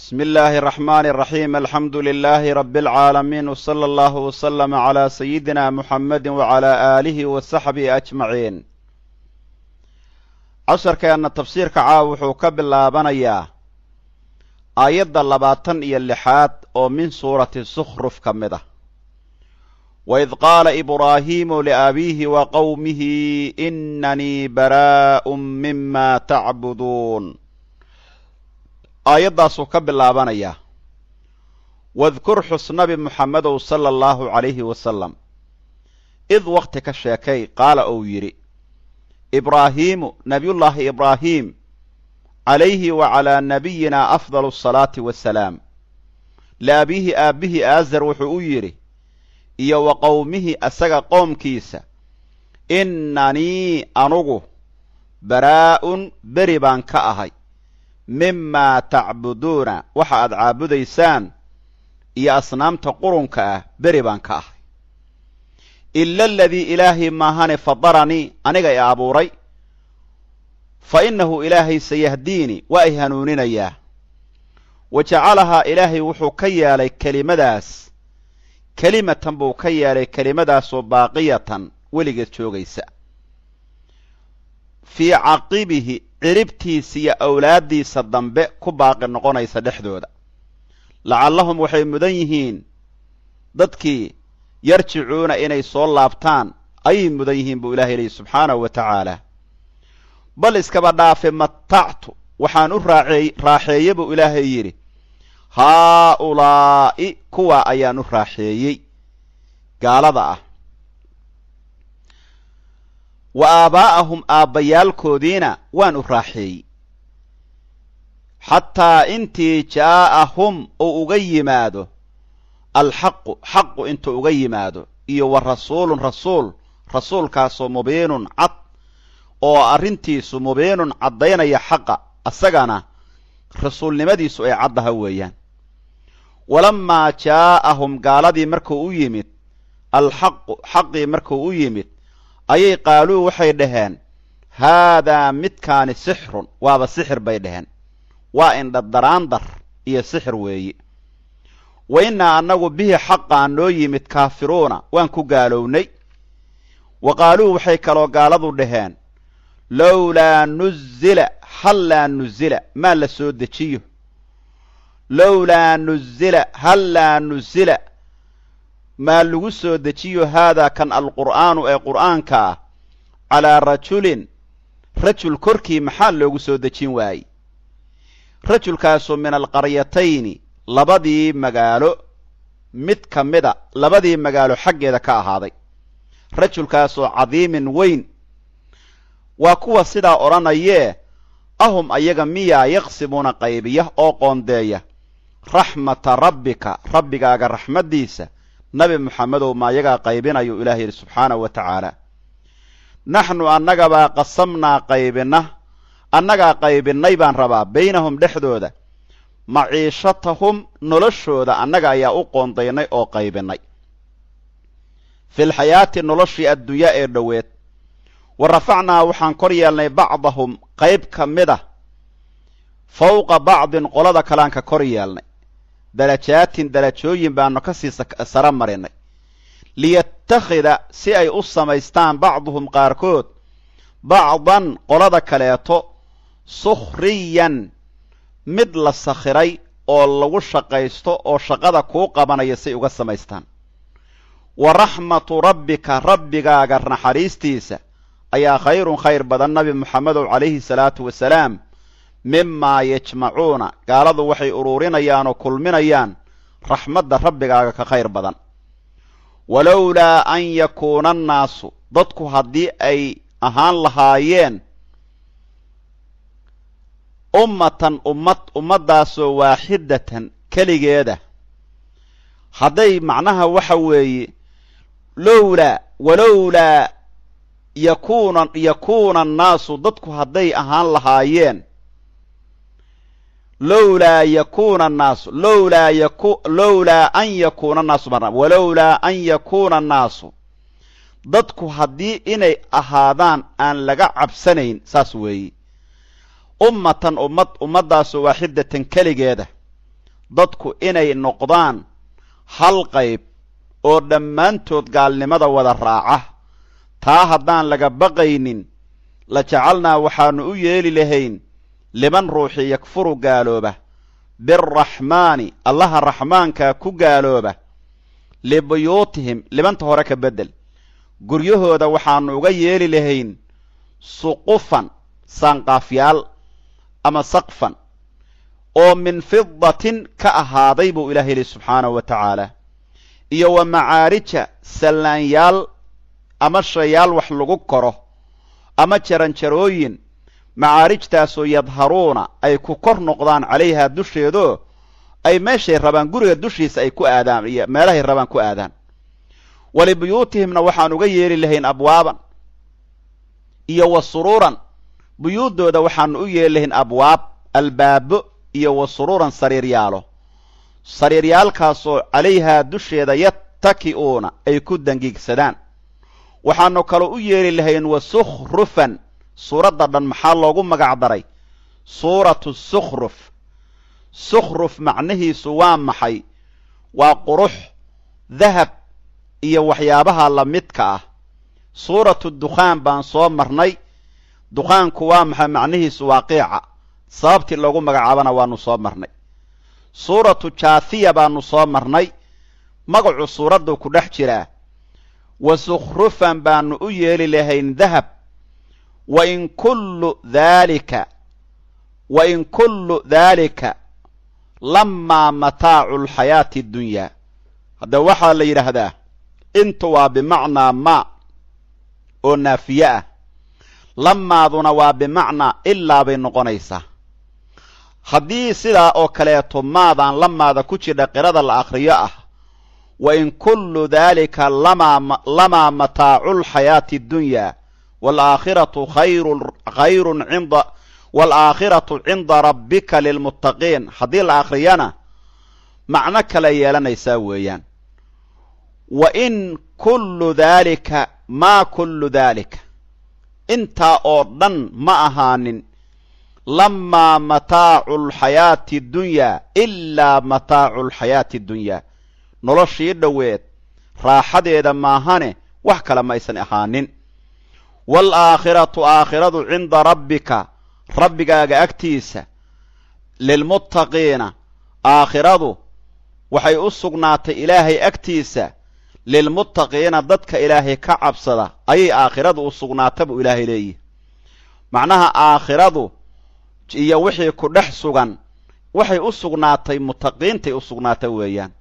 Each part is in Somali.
بسم الله الرحمن الرحيم الحمد لله رب العالمين وصلى الله وسلم على سيدنا محمد وعلى آله وصحبه أجمعين عشركان تفسيرك wuxuu ka bilaabanayaa aayadda 26 oo min suurati Zukhruf kamid ah وإذ قال إبراهيم لأبيه وقومه إنني براء مما تعبدون aayaddaasuu ka bilaabanayaa wadkur xus nabi muxamedow sala allahu calayhi wasalam id waqti ka sheekay qaala uu yidhi ibraahiimu nabiyullaahi ibraahiim calayhi wa calaa nabiyina afdalu asalaati wassalaam liabiihi aabbihii aazar wuxuu u yidhi iyo wa qowmihi asaga qoomkiisa innanii anugu baraa'un beri baan ka ahay mimaa tacbuduuna waxa aad caabudaysaan iyo asnaamta qurunka ah beri baan ka ahay ila aladii ilaahay maahane fadaranii aniga i abuuray fa innahu ilaahay sayahdiini waa i hanuuninayaa wa jacalahaa ilaahay wuxuu ka yeelay kelimadaas kelimatan buu ka yeelay kelimadaasoo baaqiyatan weligeed joogaysa fii caqibihi ciribtiisa iyo awlaaddiisa dambe ku baaqi noqonaysa dhexdooda lacallahum waxay mudan yihiin dadkii yarjicuuna inay soo laabtaan ayay mudan yihiin buu ilahay leeyahy subxaanahu wa tacaala bal iskaba dhaafe matactu waxaan u raaxeeye buu ilaahay yidhi haaulaa'i kuwaa ayaan u raaxeeyey gaalada ah wa aabaa'ahum aabbayaalkoodiina waan u raaxeeyey xataa intii jaa'ahum uu uga yimaado alxaqu xaqu intuu uga yimaado iyo wa rasuulun rasuulkaasoo mubiinun cad oo arrintiisu mubiinun caddaynaya xaqa asagana rasuulnimadiisu ay caddaha weeyaan walammaa jaa'ahum gaaladii markuu u yimid alxaqu xaqii markuu u yimid ayay qaaluu waxay dhaheen haadaa midkaani sixrun waaba sixir bay dhaheen waa indhadaraandar iyo sixir weeye wa innaa annagu bihi xaqaa noo yimid kaafiruuna waan ku gaalownay wa qaaluu waxay kaloo gaaladu dhaheen lowlaa nuzila hallaa nuzila maa la soo dejiyo lowlaa nuzila hallaa nuzila maa lagu soo dejiyo haadaa kan alqur'aanu ee qur'aanka ah calaa rajulin rajul korkii maxaa loogu soo dejin waayey rajulkaasoo min alqaryatayni labadii magaalo mid ka mida labadii magaalo xaggeeda ka ahaaday rajulkaasoo cadiimin weyn waa kuwa sidaa odhanayee ahum ayaga miyaa yaqsimuuna qaybiya oo qoondeeya raxmata rabbika rabbigaaga raxmaddiisa nabi muxamedow ma ayagaa qaybinayu ilaah yidhi subxaanahu wa tacaala naxnu annagabaa qasamnaa annagaa qaybinnay baan rabaa baynahum dhexdooda maciishatahum noloshooda annaga ayaa u qoondaynay oo qaybinnay filxayaati noloshii addunyaa ee dhoweed wa rafacnaa waxaan kor yeelnay bacdahum qayb ka mid ah fawqa bacdin qolada kaleaan ka kor yeelnay darajaatin darajooyin baanu ka sii sara marinay liyattakhida si ay u samaystaan bacduhum qaarkood bacdan qolada kaleeto sukhriyan mid la sakhiray oo lagu shaqaysto oo shaqada kuu qabanaya say uga samaystaan wa raxmatu rabbika rabbigaaga naxariistiisa ayaa khayrun khayr badan nabi muxamedow calayhi salaatu wasalaam mimaa yajmacuuna gaaladu waxay uruurinayaan oo kulminayaan raxmadda rabbigaaga ka khayr badan walowlaa an yakuuna annaasu dadku haddii ay ahaan lahaayeen ummatan ummaddaasoo waaxidatan keligeeda hadday macnaha waxa weeye walowlaa yakuuna annaasu dadku hadday ahaan lahaayeen lowlaa an yakuuna annaasu dadku haddii inay ahaadaan aan laga cabsanayn saas weeye ummatan ummaddaasoo waaxidatan keligeeda dadku inay noqdaan hal qayb oo dhammaantood gaalnimada wada raaca. taa haddaan laga baqaynin la jacalnaa waxaannu u yeeli lahayn liman ruuxi yakfuru gaalooba birraxmaani allaha raxmaankaa ku gaalooba libuyuutihim libanta hore ka beddel guryahooda waxaannu uga yeeli lahayn suqufan saanqaafyaal ama saqfan oo min fidatin ka ahaaday buu ilaah yidhi subxaanahu wa tacaala, iyo wa macaarija sallaanyaal ama shayaal wax lagu koro ama jaranjarooyin macaarijtaasoo yadharuuna ay ku kor noqdaan calayhaa dusheedoo ay meeshay rabaan guriga dushiisa ay ku aadaan iyo meelahay rabaan ku aadaan. walibuyuutihimna waxaan uga yeeli lahayn abwaaban iyo wa suruuran buyuuddooda waxaannu u yeeli lahayn abwaab albaabo iyo wa suruuran sariiryaalkaasoo calayhaa dusheeda yattaki'uuna ay ku dangiigsadaan. waxaannu kaloo u yeeli lahayn wa sukhrufan suuradda dhan maxaa loogu magac daray suuratu sukhruf. sukhruf macnihiisu waa maxay? waa qurux dahab iyo waxyaabaha la midka ah. suuratu dukhaan baan soo marnay. dukhaanku waa maxay? macnihiisu waa qiica, sababtii loogu magacaabana waannu soo marnay. suuratu jaathiya baannu soo marnay, magacu suuradduu ku dhex jiraa. wa sukhrufan baannu u yeeli lahayn dahab. wain kullu daalika lamaa mataacu alxayaati addunyaa. hadda waxaa la yidhaahdaa intu waa bimacnaa maa oo naafiye ah, lamaaduna waa bimacnaa ilaa bay noqonaysaa. haddii sidaa oo kaleeto maadaan lamaada ku jidha qirada la akhriyo ah wain kullu daalika lamaa mataacu alxayaati addunyaa waalaakhiratu cinda rabbika lilmuttaqiin. haddii la akhriyana macno kale yeelanaysaa weeyaan. wain kullu daalika maa kullu daalika intaa oo dhan ma ahaanin lamaa mataacu alxayaati addunyaa ilaa mataacu alxayaati addunyaa. noloshii dhoweed raaxadeeda maahane wax kale ma aysan ahaanin. waalaakhiratu aakhiradu cinda rabbika rabbigaaga agtiisa lilmuttaqiina aakhiradu waxay u sugnaatay ilaahay agtiisa lilmuttaqiina dadka ilaahay ka cabsada ayay aakhiradu u sugnaata buu ilaahay leeyihi. macnaha aakhiradu iyo wixii ku dhex sugan waxay u sugnaatay muttaqiintay u sugnaata weeyaan.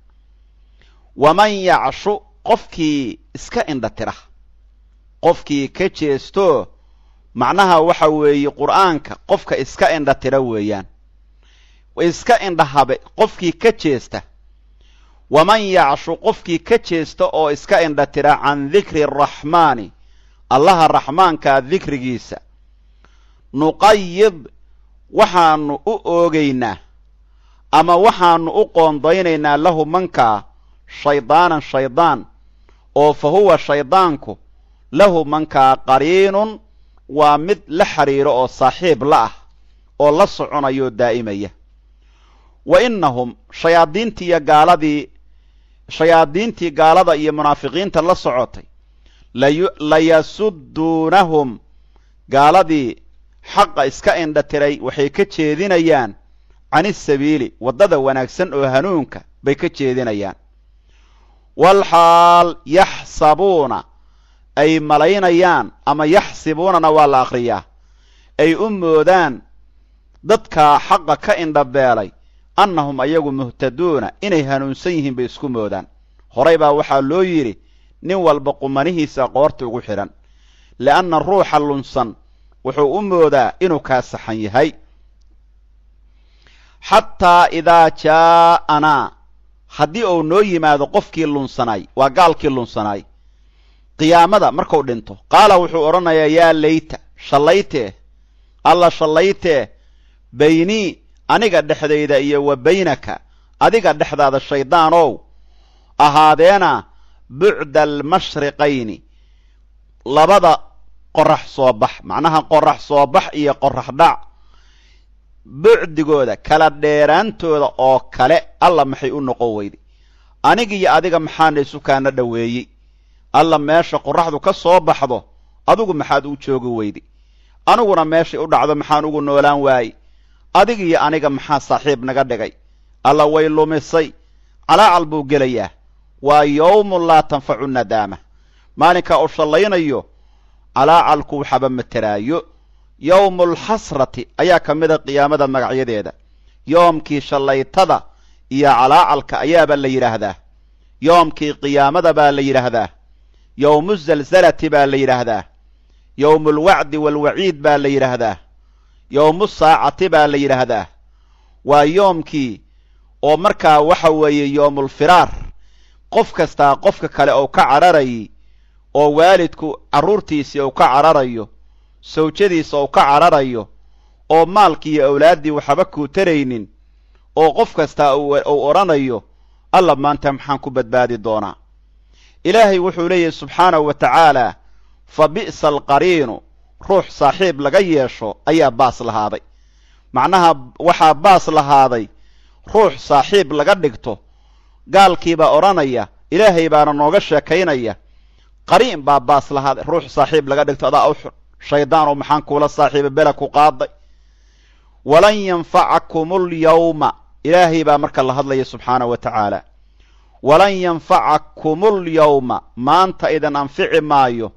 waman yacshu qofkii iska indhatira qofkii ka jeesto macnaha waxa weeye qur'aanka qofka iska indhatira weeyaan. iska indhahabe qofkii ka jeesta. waman yacshu qofkii ka jeesta oo iska indhatira can dikri araxmaani allaha raxmaankaa dikrigiisa nuqayid waxaannu u oogaynaa ama waxaannu u qoondaynaynaa lahu mankaa shaydaanan shaydaan oo fa huwa shaydaanku lahu mankaa qariinun waa mid la xidhiiro oo saaxiib la ah oo la soconayoo daa'imaya. wa innahum shayaadiintii gaalada iyo munaafiqiinta la socotay layasudduunahum gaaladii xaqa iska indhatiray waxay ka jeedinayaan canisabiili waddada wanaagsan oo hanuunka bay ka jeedinayaan. walxaal yaxsabuuna ay malaynayaan ama yaxsibuunana waa la akhriyaa ay u moodaan dadkaa xaqa ka indhabeelay annahum ayagu muhtaduuna inay hanuunsan yihiin bay isku moodaan. horay baa waxaa loo yidhi nin walba qumanihiisa qoorta ugu xidhan, li'anna ruuxa lunsan wuxuu u moodaa inuu kaa saxan yahay. xataa idaa jaa'anaa haddii uu noo yimaado qofkii lunsanay waa gaalkii lunsanay qiyaamada markuu dhinto qaala wuxuu odhanayaa yaa layta shallaytee alla shallaytee baynii aniga dhexdayda iyo wa baynaka adiga dhexdaada shayddaanow ahaadeena bucda almashriqayni labada qorax soo bax macnaha qorax soo bax iyo qorax dhac bucdigooda kala dheeraantooda oo kale alla maxay u noqon weyday aniga iyo adiga maxaana isu kaana dhoweeyey alla meesha qorraxdu ka soo baxdo adigu maxaad u joogi weyday aniguna meeshay u dhacdo maxaan ugu noolaan waayey adiga iyo aniga maxaa saaxiib naga dhigay alla way lumisay calaacal buu gelayaa waa yowmun laa tanfacu nadaama maalinkaa u shallaynayo calaacalku waxaba materaayo yowmulxasrati ayaa ka mida qiyaamada magacyadeeda yoomkii shallaytada iyo calaacalka ayaaba la yidhaahdaa yoomkii qiyaamada baa la yidhaahdaa yowmuzalzalati baa la yidhaahdaa yowmulwacdi waalwaciid baa la yidhaahdaa yowmusaacati baa la yidhaahdaa waa yoomkii oo markaa waxa weeye yoomulfiraar qof kastaa qofka kale ou ka cararayay oo waalidku carruurtiisii ou ka cararayo sawjadiisa ou ka cararayo oo maalkii iyo awlaaddii waxaba kuu taraynin oo qof kastaa uu odhanayo alla maanta maxaan ku badbaadi doonaa ilaahay wuxuu leeyahay subxaanahu wa tacaalaa fa bi'sa alqariinu ruux saaxiib laga yeesho ayaa baas lahaaday macnaha waxaa baas lahaaday ruux saaxiib laga dhigto gaalkiibaa odhanaya ilaahay baana nooga sheekaynaya qariin baa baas lahaaday ruux saaxiib laga dhigto adaa u xun shaydaanoo maxaan kuula saaxiiba bela ku qaaday walan yanfacakumlyawma ilaahay baa marka la hadlaya subxaanahu wa tacaala walan yanfacakumlyawma maanta idin anfici maayo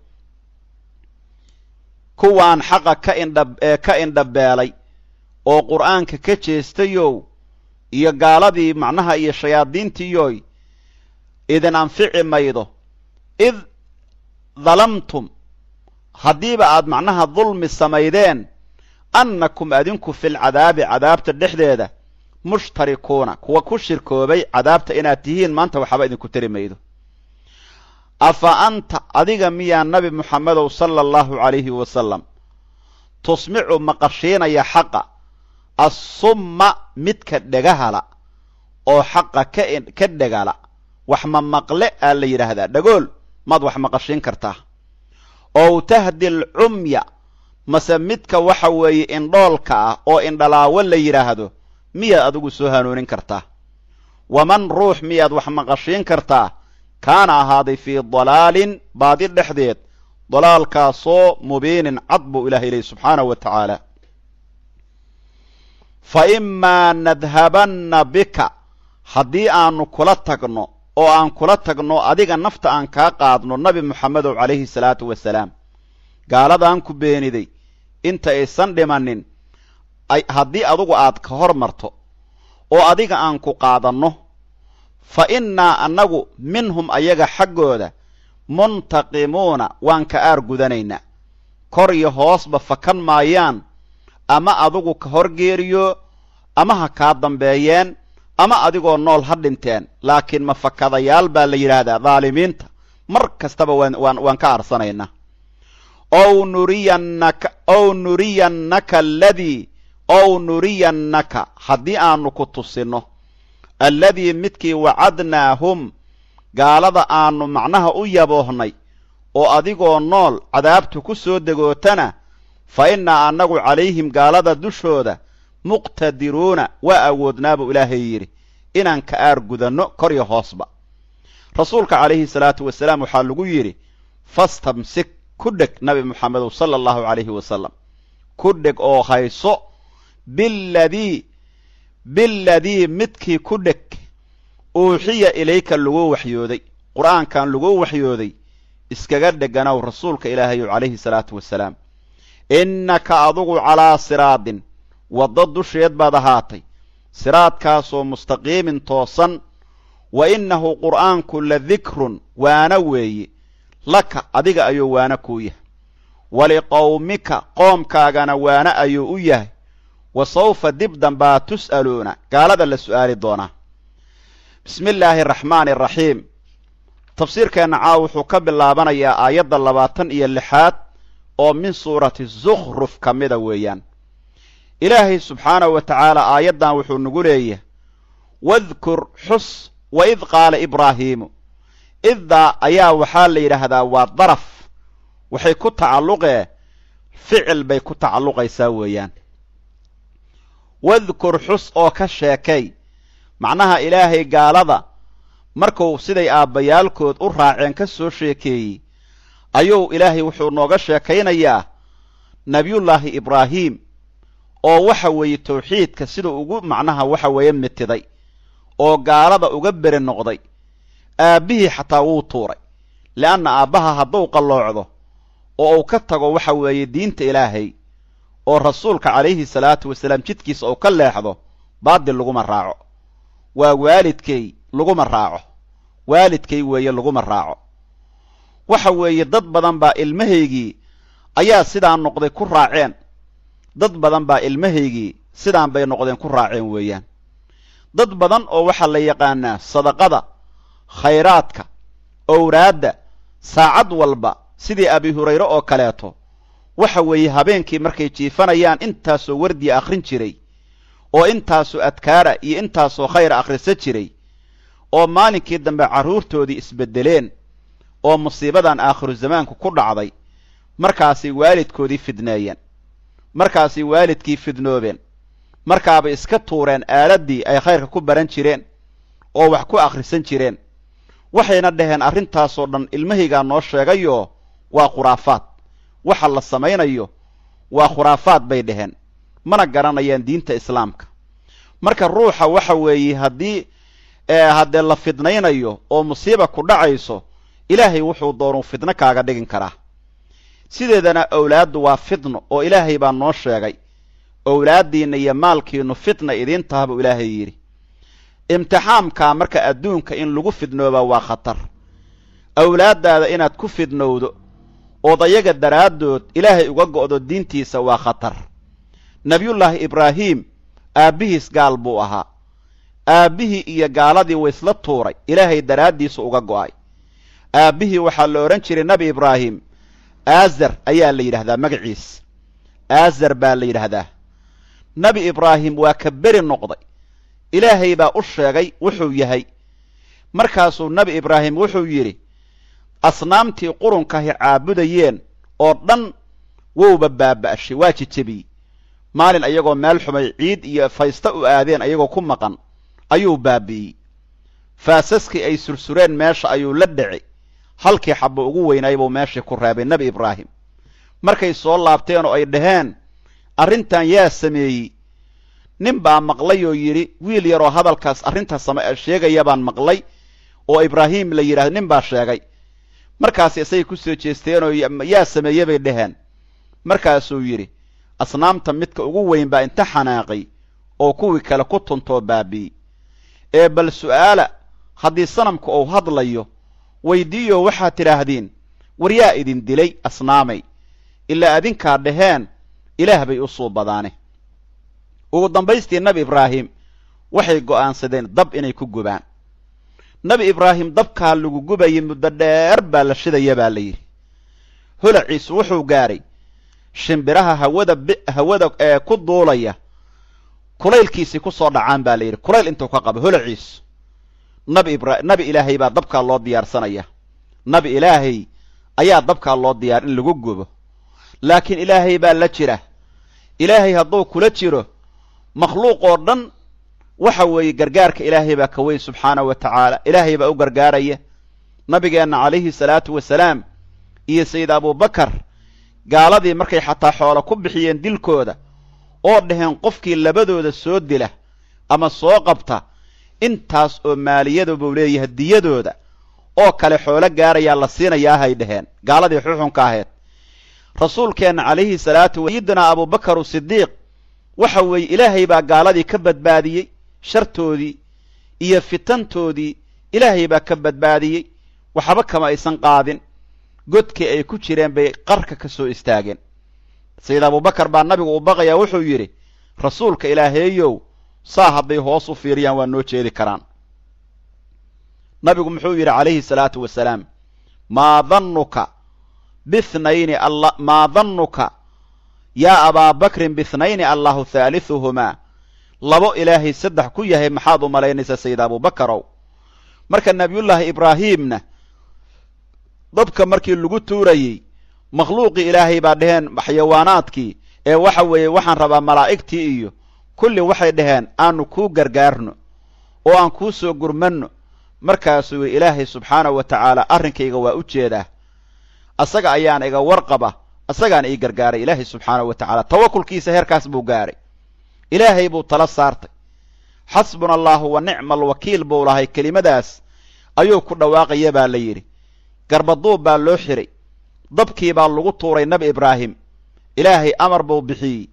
kuwaan xaqa ka indhabeelay oo qur'aanka ka jeestayow iyo gaaladii macnaha iyo shayaadiintiiyoy idin anfici maydo id dalamtum haddiiba aad macnaha dulmi samaydeen annakum adinku filcadaabi cadaabta dhexdeeda mushtarikuuna kuwa ku shirkoobay cadaabta inaad tihiin maanta waxba idinku tari maydo afa anta adiga miyaa nabi muxammedow sala allahu calayhi wasalam tusmicu maqashiinaya xaqa assumma midka dhegahala oo xaqa ka dhegala wax ma maqle aa la yidhaahdaa dhagool maad wax maqashiin kartaa ow tahdi alcumya mase midka waxa weeye indhoolka ah oo indhalaawo la yidhaahdo miyaad adigu soo hanuunin kartaa waman ruux miyaad wax maqashiin kartaa kaana ahaaday fii dalaalin baadi dhexdeed dalaalkaasoo mubiinin cad buu ilahay leeyay subxaanahu wa tacaala fa imaa nadhabanna bika haddii aanu kula tagno oo aan kula tagno adiga nafta aan kaa qaadno nabi muxammedow calayhi salaatu wasalaam gaaladaan ku beeniday inta aysan dhimanin haddii adugu aad ka hor marto oo adiga aan ku qaadanno fa innaa annagu minhum ayaga xaggooda muntaqimuuna waan ka aar gudanaynaa kor iyo hoosba fakan maayaan ama adigu ka horgeeriyo ama ha kaa dambeeyeen ama adigoo nool ha dhinteen laakiin mafakadayaal baa la yidhaahdaa dhaalimiinta mar kastaba waan ka arsanaynaa ow nuriyannaka haddii aanu ku tusinno alladii midkii wacadnaahum gaalada aanu macnaha u yaboohnay oo adigoo nool cadaabtu ku soo degootana fa innaa annagu calayhim gaalada dushooda muqtadiruuna waa awoodnaa buu ilaahay yidhi inaan ka aar gudanno kor iyo hoosba rasuulka calayhi salaatu wasalaam waxaa lagu yidhi fastamsik ku dheg nabi muxammedow sala allahu calayhi wasalam ku dheg oo hayso biladii midkii ku dheg uuxiya ilayka lagu waxyooday qur'aankan lagu waxyooday iskaga dheganow rasuulka ilaahayow calayhi salaatu wasalaam innaka adugu calaa siraadin waddo dusheed baad ahaatay siraadkaasoo mustaqiimin toosan wa innahu qur'aanku la dikrun waana weeye laka adiga ayuu waana kuu yahay waliqowmika qoomkaagana waana ayuu u yahay wa sawfa dib dambaa tus'aluuna gaalada la su'aali doonaa bismi illaahi araxmaani araxiim tafsiirkeenna caaw wuxuu ka bilaabanayaa aayadda 26 oo min suurati zukhruf ka mida weeyaan ilaahay subxaanahu wa tacaala aayaddan wuxuu nagu leeyahay wadkur xus wa id qaala ibraahiimu iddaa ayaa waxaa la yidhaahdaa waa daraf waxay ku tacalluqee ficil bay ku tacalluqaysaa weeyaan wadkur xus oo ka sheekay macnaha ilaahay gaalada markuu siday aabbayaalkood u raaceen ka soo sheekeeyey ayuu ilaahay wuxuu nooga sheekaynayaa nabiyullaahi ibraahim oo waxa weeye tawxiidka siduu ugu macnaha waxa weeye mitiday oo gaalada uga beri noqday aabbihii xataa wuu tuuray li'anna aabbaha hadduu qalloocdo oo uu ka tago waxa weeye diinta ilaahay oo rasuulka calayhi salaatu wasalaam jidkiisa uu ka leexdo baadil laguma raaco waa waalidkay laguma raaco waalidkay weeye laguma raaco waxa weeye dad badan baa ilmahaygii ayaa sidaan noqday ku raaceen dad badan baa ilmahaygii sidaan bay noqdeen ku raaceen weeyaan dad badan oo waxaa la yaqaanaa sadaqada khayraadka owraadda saacad walba sidii abi hurayre oo kaleeto waxa weeye habeenkii markay jiifanayaan intaasoo wardiya akhrin jiray oo intaasoo adkaara iyo intaasoo khayra akhrisa jiray oo maalinkii dambe carruurtoodii isbeddeleen oo musiibadan aakhiru zamaanku ku dhacday markaasay waalidkoodii fidneeyeen markaasay waalidkii fidnoobeen markaabay iska tuureen aaladdii ay khayrka ku baran jireen oo wax ku akhrisan jireen waxayna dhaheen arrintaasoo dhan ilmahaygaa noo sheegayoo waa khuraafaad waxa la samaynayo waa khuraafaad bay dhaheen mana garanayaan diinta islaamka marka ruuxa waxa weeye haddee la fidnaynayo oo musiiba ku dhacayso ilaahay wuxuu doonuu fidno kaaga dhigin karaa sideedana owlaaddu waa fidno oo ilaahay baa noo sheegay owlaaddiinna iyo maalkiinnu fitna idiin taha buu ilaahay yidhi imtixaamkaa marka adduunka in lagu fidnoobaa waa khatar awlaaddaada inaad ku fidnowdo ood ayaga daraaddood ilaahay uga go'do diintiisa waa khatar nebiyullaahi ibraahim aabbihiis gaal buu ahaa aabbihii iyo gaaladii waysla tuuray ilaahay daraaddiisu uga go'ay aabbihii waxaa la odhan jiray nebi ibraahim aazar ayaa la yidhahdaa magaciis aazar baa la yidhaahdaa nebi ibraahim waa ka beri noqday ilaahay baa u sheegay wuxuu yahay markaasuu nebi ibraahim wuxuu yidhi asnaamtii qurunkahi caabudayeen oo dhan wowba baaba'shay waa jejebiyey maalin ayagoo meel xumay ciid iyo faysta u aadeen ayagoo ku maqan ayuu baabi'iyey faasaskii ay sursureen meesha ayuu la dhacay halkii xabbo ugu weynay buu meeshii ku reebay nebi ibraahim markay soo laabteen oo ay dhaheen arrintan yaa sameeyey nin baa maqlay oo yidhi wiil yaroo hadalkaas arrintaas sheegaya baan maqlay oo ibraahim la yidhahdo nin baa sheegay markaas isagay ku soo jeesteen oo yaa sameeye bay dhaheen markaasuu yidhi asnaamta midka ugu weyn baa inta xanaaqay oo kuwii kale ku tuntoo baabi'ey ee bal su'aala haddii sanamku uu hadlayo weydiiyo waxaad tidhaahdiin war yaa idin dilay asnaamay ilaa adinkaa dhaheen ilaah bay u suubadaane ugu dambaystii nebi ibraahim waxay go'aansadeen dab inay ku gubaan nebi ibraahim dabkaa lagu gubayay muddo dheer baa la shidaya baa la yidhi holaciisu wuxuu gaadhay shimbiraha hawada ee ku duulaya kulaylkiisii ku soo dhacaan baa la yidhi kulayl intuu ka qabo holaciisu nebi ilaahay baa dabkaa loo diyaarsanaya nebi ilaahay ayaa dabkaa loo diyaar in lagu gubo laakiin ilaahay baa la jira ilaahay hadduu kula jiro makhluuq oo dhan waxa weeye gargaarka ilaahay baa ka weyn subxaanahu wa tacaala ilaahay baa u gargaaraya nabigeenna calayhi salaatu wasalaam iyo sayid abubakar gaaladii markay xataa xoolo ku bixiyeen dilkooda oo dhaheen qofkii labadooda soo dila ama soo qabta intaas oo maaliyada buu leeyahay diyadooda oo kale xoolo gaarayaa la siinayaa hay dhaheen gaaladii xuxunka ahayd rasuulkeenna calayhi salaatu sayidina abubakar sidiiq waxa weeye ilaahay baa gaaladii ka badbaadiyey shartoodii iyo fitantoodii ilaahay baa ka badbaadiyey waxba kama aysan qaadin godkii ay ku jireen bay qarka ka soo istaageen sayid abubakar baa nabigu u baqayaa wuxuu yidhi rasuulka ilaaheeyow saa hadday hoos u fiiriyaan waa noo jeedi karaan nabigu muxuu yidhi calayhi salaatu wasalaam maa dannuka yaa abaa bakrin bithnayni allahu haalihuhumaa labo ilaahay saddex ku yahay maxaad u malaynaysaa sayid abubakarow marka nebiyullaahi ibraahimna dabka markii lagu tuurayey makhluuqii ilaahay baa dhaheen xayawaanaadkii ee waxa weeye waxaan rabaa malaa'igtii iyo kulli waxay dhaheen aanu kuu gargaarno oo aan kuu soo gurmanno. markaasuu yidhi ilaahay subxaanahu wa tacaala arrinkayga waa u jeedaa, asaga ayaan iga warqaba, asagaana ii gargaaray ilaahay subxaanahu wa tacaala. tawakulkiisa heerkaas buu gaaray, ilaahay buu tala saartay. xasbuna allahu wa nicma alwakiil buu lahay, kelimadaas ayuu ku dhawaaqaya baa la yidhi. garbaduub baa loo xiray, dabkii baa lagu tuuray nebi ibraahim. ilaahay amar buu bixiyey,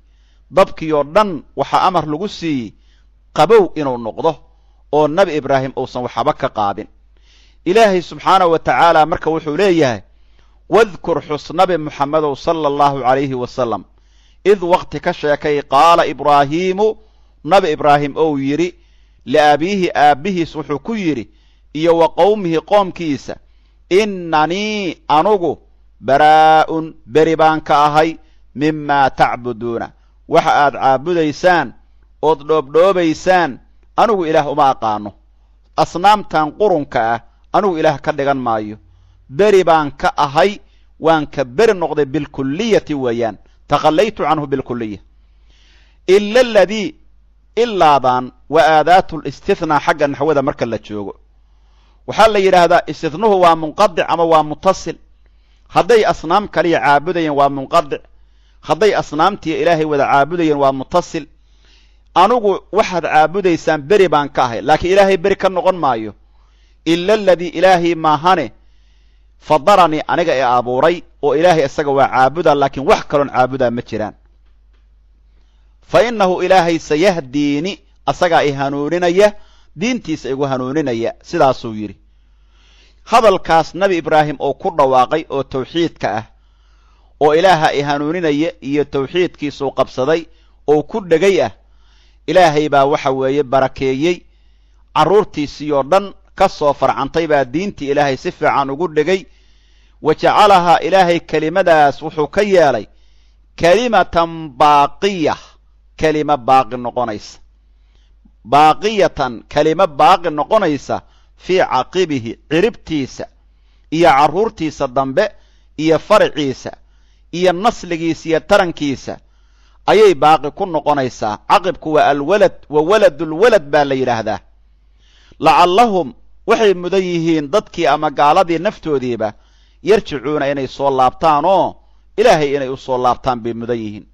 dabkii oo dhan waxaa amar lagu siiyey qabow inuu noqdo oo nebi ibraahim uusan waxba ka qaadin. ilaahay subxaanahu wa tacaala marka wuxuu leeyahay, wadkur xus nabi muxammedow sala allahu calayhi wasalam, id waqti ka sheekay qaala ibraahiimu, nabi ibraahim ou yidhi liabiihi aabbihiis wuxuu ku yidhi iyo wa qowmihi qoomkiisa, innanii anugu baraa'un beri baan ka ahay mimaa tacbuduuna, waxa aad caabudaysaan ood dhoobdhoobaysaan anugu ilaah uma aqaano. asnaamtan qurunka ah anugu ilaah ka dhigan maayo, beri baan ka ahay, waan ka beri noqday bilkulliyati weeyaan, takhallaytu canhu bilkulliya. ila aladii ilaadan wa aadaatu listithnaa xagga naxwada marka la joogo waxaa la yidhaahdaa istithnuhu waa munqadic ama waa mutasil. hadday asnaam kaliya caabudayeen waa munqadic, hadday asnaamtii ilaahay wada caabudayeen waa mutasil. anugu waxaad caabudaysaan beri baan ka ahay, laakiin ilaahay beri ka noqon maayo. ila aladii ilaahay maahane fadaranii aniga ee abuuray, oo ilaahay isaga waa caabudaa, laakiin wax kaloon caabudaa ma jiraan. fa innahu ilaahay sayahdiini, asagaa i hanuuninaya, diintiisa igu hanuuninaya. sidaasuu yidhi. hadalkaas nebi ibraahim oo ku dhawaaqay oo tawxiidka ah, oo ilaaha i hanuuninaya iyo tawxiidkiisuu qabsaday oo ku dhegay ah, ilaahay baa waxa weeye barakeeyey. carruurtiisii oo dhan ka soo farcantay baa diintii ilaahay si fiican ugu dhegay. wa jacalahaa ilaahay kelimadaas wuxuu ka yeelay kelimatan baaqiya, kelima baaqi noqonaysa, baaqiyatan kelima baaqi noqonaysa fii caqibihi, ciribtiisa iyo carruurtiisa dambe iyo farciisa iyo nasligiisa iyo tarankiisa ayay baaqi ku noqonaysaa. caqibku waa alwalad, wa waladulwalad baa la yidhaahdaa. lacallahum waxay mudan yihiin dadkii ama gaaladii naftoodiiba yarjicuuna inay soo laabtaan oo ilaahay inay u soo laabtaan bay mudan yihiin.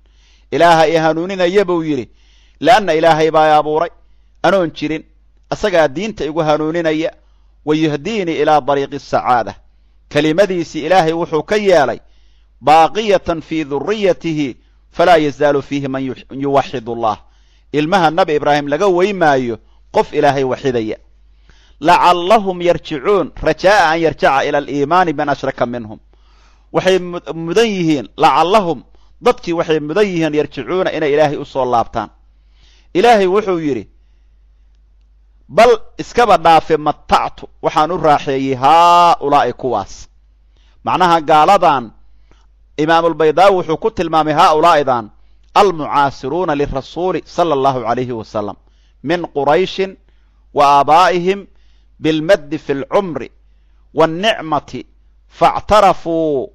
ilaaha i hanuuninaya buu yidhi, leanna ilaahay baa abuuray anoon jirin, asagaa diinta igu hanuuninaya. wayuhdiinii ilaa dariiqi asacaada, kelimadiisii ilaahay wuxuu ka yeelay baaqiyatan fii duriyatihi falaa yazaalu fiihi man yuwaxid allah. ilmaha nabi ibraahim laga weymaayo qof ilaahay waxidaya. lacallahum yarjicuun, rajaa'a an yarjaca ila aliimaani man ashraka minhum. waxay mudan yihiin, lacallahum dadkii waxay mudan yihiin yarjicuuna inay ilaahay u soo laabtaan. ilaahay wuxuu yidhi, bal iskaba dhaafe matactu, waxaan u raaxeeyey haaulaa'i kuwaas. macnaha gaaladan imaamulbaydaawi wuxuu ku tilmaamay haaulaa'idan almucaasiruuna lirasuuli sala allahu calayhi wasalam min qurayshin wa aabaa'ihim bilmaddi fi lcumri waannicmati faاctarafuu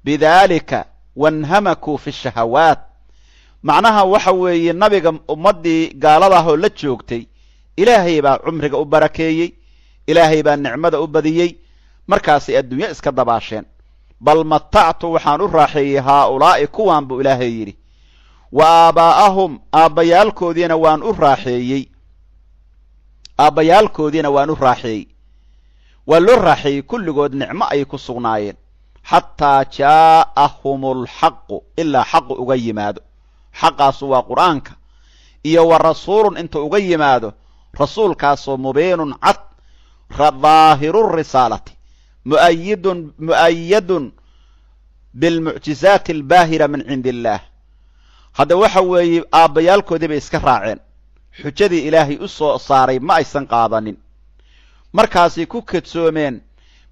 bidalika wainhamakuu fi shahawaat. macnaha waxa weeye nabiga ummaddii gaaladaahoo la joogtay ilaahay baa cumriga u barakeeyey, ilaahay baa nicmada u badiyey, markaasay adduunyo iska dabaasheen. bal matactu waxaan u raaxeeyey haaulaa'i kuwaan buu ilaahay yidhi, wa aabaa'ahum aabbayaalkoodiina waan u raaxeeyey, aabbayaalkoodiina waan u raaxeeyey. waa loo raaxeeyey, kulligood nicmo ayay ku sugnaayeen. xataa jaa'ahumulxaqu, ilaa xaqu uga yimaado. xaqaasu waa qur'aanka, iyo wa rasuulun inta uga yimaado, rasuulkaasoo mubiinun cad, daahiru risaalati, mu'ayadun bilmucjizaati albaahira min cindi illaah. hadda waxa weeye aabbayaalkoodii bay iska raaceen, xujadii ilaahay u soo saaray ma aysan qaadanin. markaasay ku kedsoomeen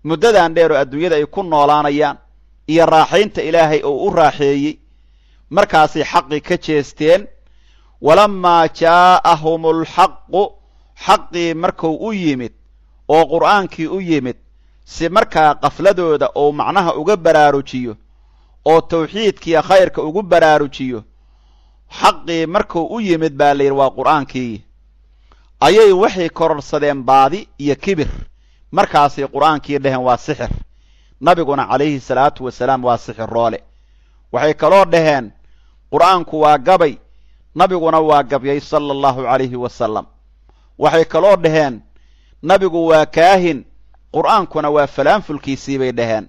muddadan dheer oo adduunyada ay ku noolaanayaan iyo raaxaynta ilaahay oo u raaxeeyey. markaasay xaqii ka jeesteen. walammaa jaa'ahumulxaqu, xaqii markuu u yimid oo qur'aankii u yimid, si markaa qafladooda oo macnaha uga baraarujiyo oo tawxiidkiiyo khayrka ugu baraarujiyo, xaqii markuu u yimid baa layidhi waa qur'aankii ayay waxay kororsadeen baadi iyo kibir markaasay qur'aankii dhaheen waa sixir nabiguna calayhi salaatu wasalaam waa sixiroole waxay kaloo dhaheen qur'aanku waa gabay nabiguna waa gabyay sala allahu calayhi wasalam waxay kaloo dhaheen nabigu waa kaahin qur'aankuna waa falaanfulkiisii bay dhaheen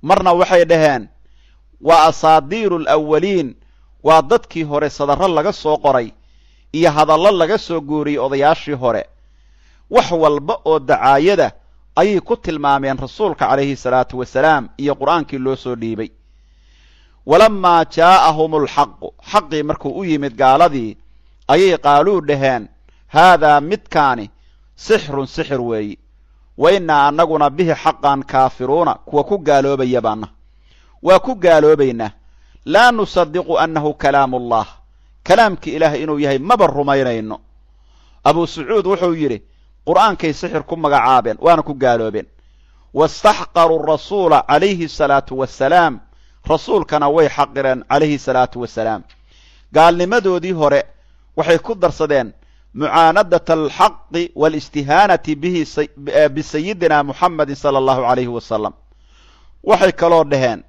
marna waxay dhaheen waa asaadiiru alawwaliin waa dadkii hore sadarro laga soo qoray iyo hadallo laga soo guuriyey odayaashii hore wax walba oo dacaayada ayay ku tilmaameen rasuulka calayhi salaatu wasalaam iyo qur'aankii loo soo dhiibay walammaa jaa'ahum alxaqu xaqii markuu u yimid gaaladii ayay qaaluu dhaheen haadaa midkaani sixrun sixir weeyi wa innaa annaguna bihi xaqan kaafiruuna kuwa ku gaaloobaya baana waa ku gaaloobaynaa laa nusadiqu annahu kalaamullah kalaamkii ilaahay inuu yahay maba rumaynayno abuu sacuud wuxuu yidhi qur'aankay sixir ku magacaabeen waana ku gaaloobeen wastaxqaruu rasuula calayhi salaatu wasalaam rasuulkana way xaqireen calayhi salaatu wasalaam gaalnimadoodii hore waxay ku darsadeen mucaanadata alxaqi waalistihaanati bisayidina muxammadin sala allahu calayhi wasalam waxay kaloo dhaheen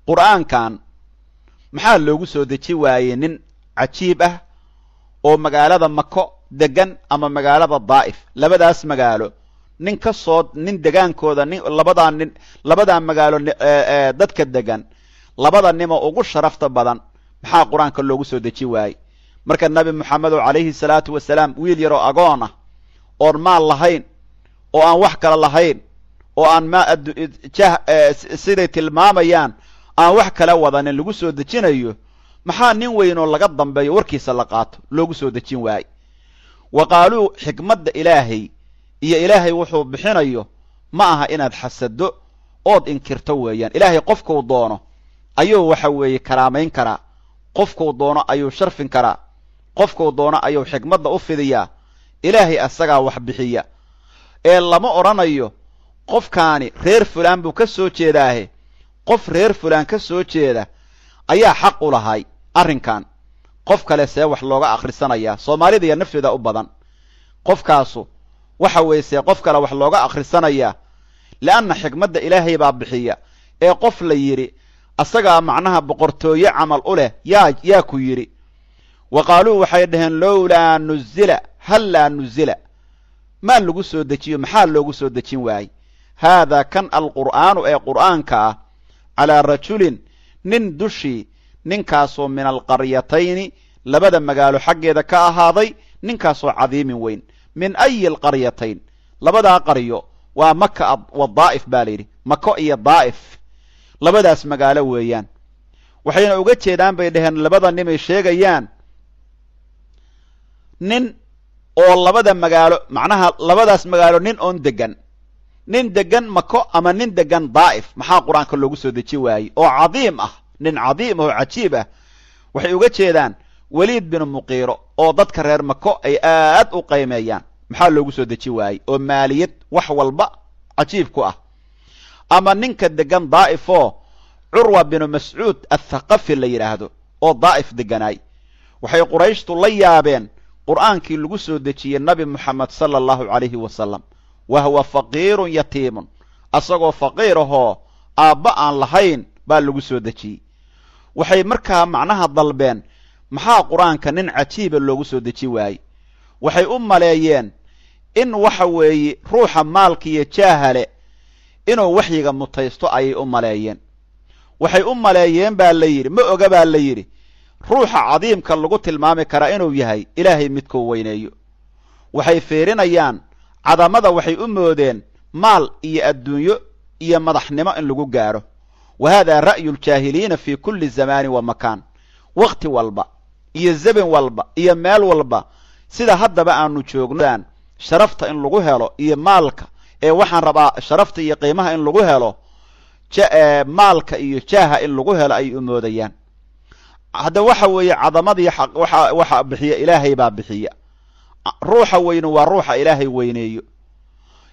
qur'aankan maxaa loogu soo deji waayey nin cajiib ah oo magaalada mako degan ama magaalada daa'if labadaas magaalo nin degaankooda labadaa magaalo dadka degan labada nimo ugu sharafta badan maxaa qur'aanka loogu soo deji waayey marka nabi moxamedo calayhi salaatu wasalaam wiil yaroo agoon ah oon maal lahayn oo aan wax kale lahayn oo aan siday tilmaamayaan aan wax kala wadanin lagu soo dejinayo maxaa nin weynoo laga dambeeyo warkiisa la qaato loogu soo dejin waayey wa qaaluu xikmadda ilaahay iyo ilaahay wuxuu bixinayo ma aha inaad xasado ood inkirto weeyaan ilaahay qofkuu doono ayuu waxa weeye karaamayn karaa qofkuu doono ayuu sharfin karaa qofkuu doono ayuu xikmadda u fidiyaa ilaahay asagaa wax bixiya ee lama odhanayo qofkaani reer fulaan buu ka soo jeedaahe qof reer fulaan ka soo jeeda ayaa xaq u lahay arrinkan qof kale see wax looga akhrisanayaa soomaalida iyo nafteeda u badan qofkaasu waxa weeye see qof kale wax looga akhrisanayaa li'anna xikmadda ilaahay baa bixiya ee qof la yidhi asagaa macnaha boqortooye camal u leh yaa ku yidhi wa qaaluu waxay dhaheen lowlaa nuzila hallaa nuzila maa lagu soo dejiyo maxaa loogu soo dejin waayey haadaa kan alqur'aanu ee qur'aanka ah calaa rajulin nin dushii ninkaasoo min alqaryatayni labada magaalo xaggeeda ka ahaaday ninkaasoo cadiimin weyn min ayi alqaryatayn labadaa qaryo waa maka wa daa'if baa layidhi mako iyo daa'if labadaas magaalo weeyaan waxayna uga jeedaan bay dhaheen labada nimay sheegayaan nin oo labada magaalo macnaha labadaas magaalo nin oon degan mako ama nin degan daa'if maxaa qur-aanka loogu soo deji waayey oo cadiim ah nin cadiim ah oo cajiib ah waxay uga jeedaan weliid binu muqiiro oo dadka reer mako ay aad u qaymeeyaan maxaa loogu soo deji waayey oo maaliyad wax walba cajiib ku ah ama ninka degan daa'ifoo curwa binu mascuud athaqafi la yidhaahdo oo daa'if deganaay waxay qurayshtu la yaabeen qur'aankii lagu soo dejiyey nabi moxamed sala allahu calayhi wasalam wa huwa faqiirun yatiimun asagoo faqiir ahoo aabba aan lahayn baa lagu soo dejiyey waxay markaa macnaha dalbeen maxaa qur'aanka nin cajiiba loogu soo deji waayey waxay u maleeyeen in waxa weeye ruuxa maalkiiyo jaahale inuu waxyiga mutaysto ayay u maleeyeen waxay u maleeyeen baa la yidhi ma oga baa la yidhi ruuxa cadiimka lagu tilmaami karaa inuu yahay ilaahay midkuu weyneeyo waxay fiirinayaan cadamada waxay u moodeen maal iyo adduunyo iyo madaxnimo in lagu gaaro wa haadaa ra'yu ljaahiliina fii kulli zamaanin wa makaan wakhti walba iyo zebin walba iyo meel walba sida haddaba aanu joogno sharafta in lagu helo iyo maalka ee waxaan rabaa sharafta iyo qiimaha in lagu helo maalka iyo jaaha in lagu helo ay u moodayaan hadda waxa weeye cadamadii waxa bixiya ilaahay baa bixiya ruuxa weyne waa ruuxa ilaahay weyneeyo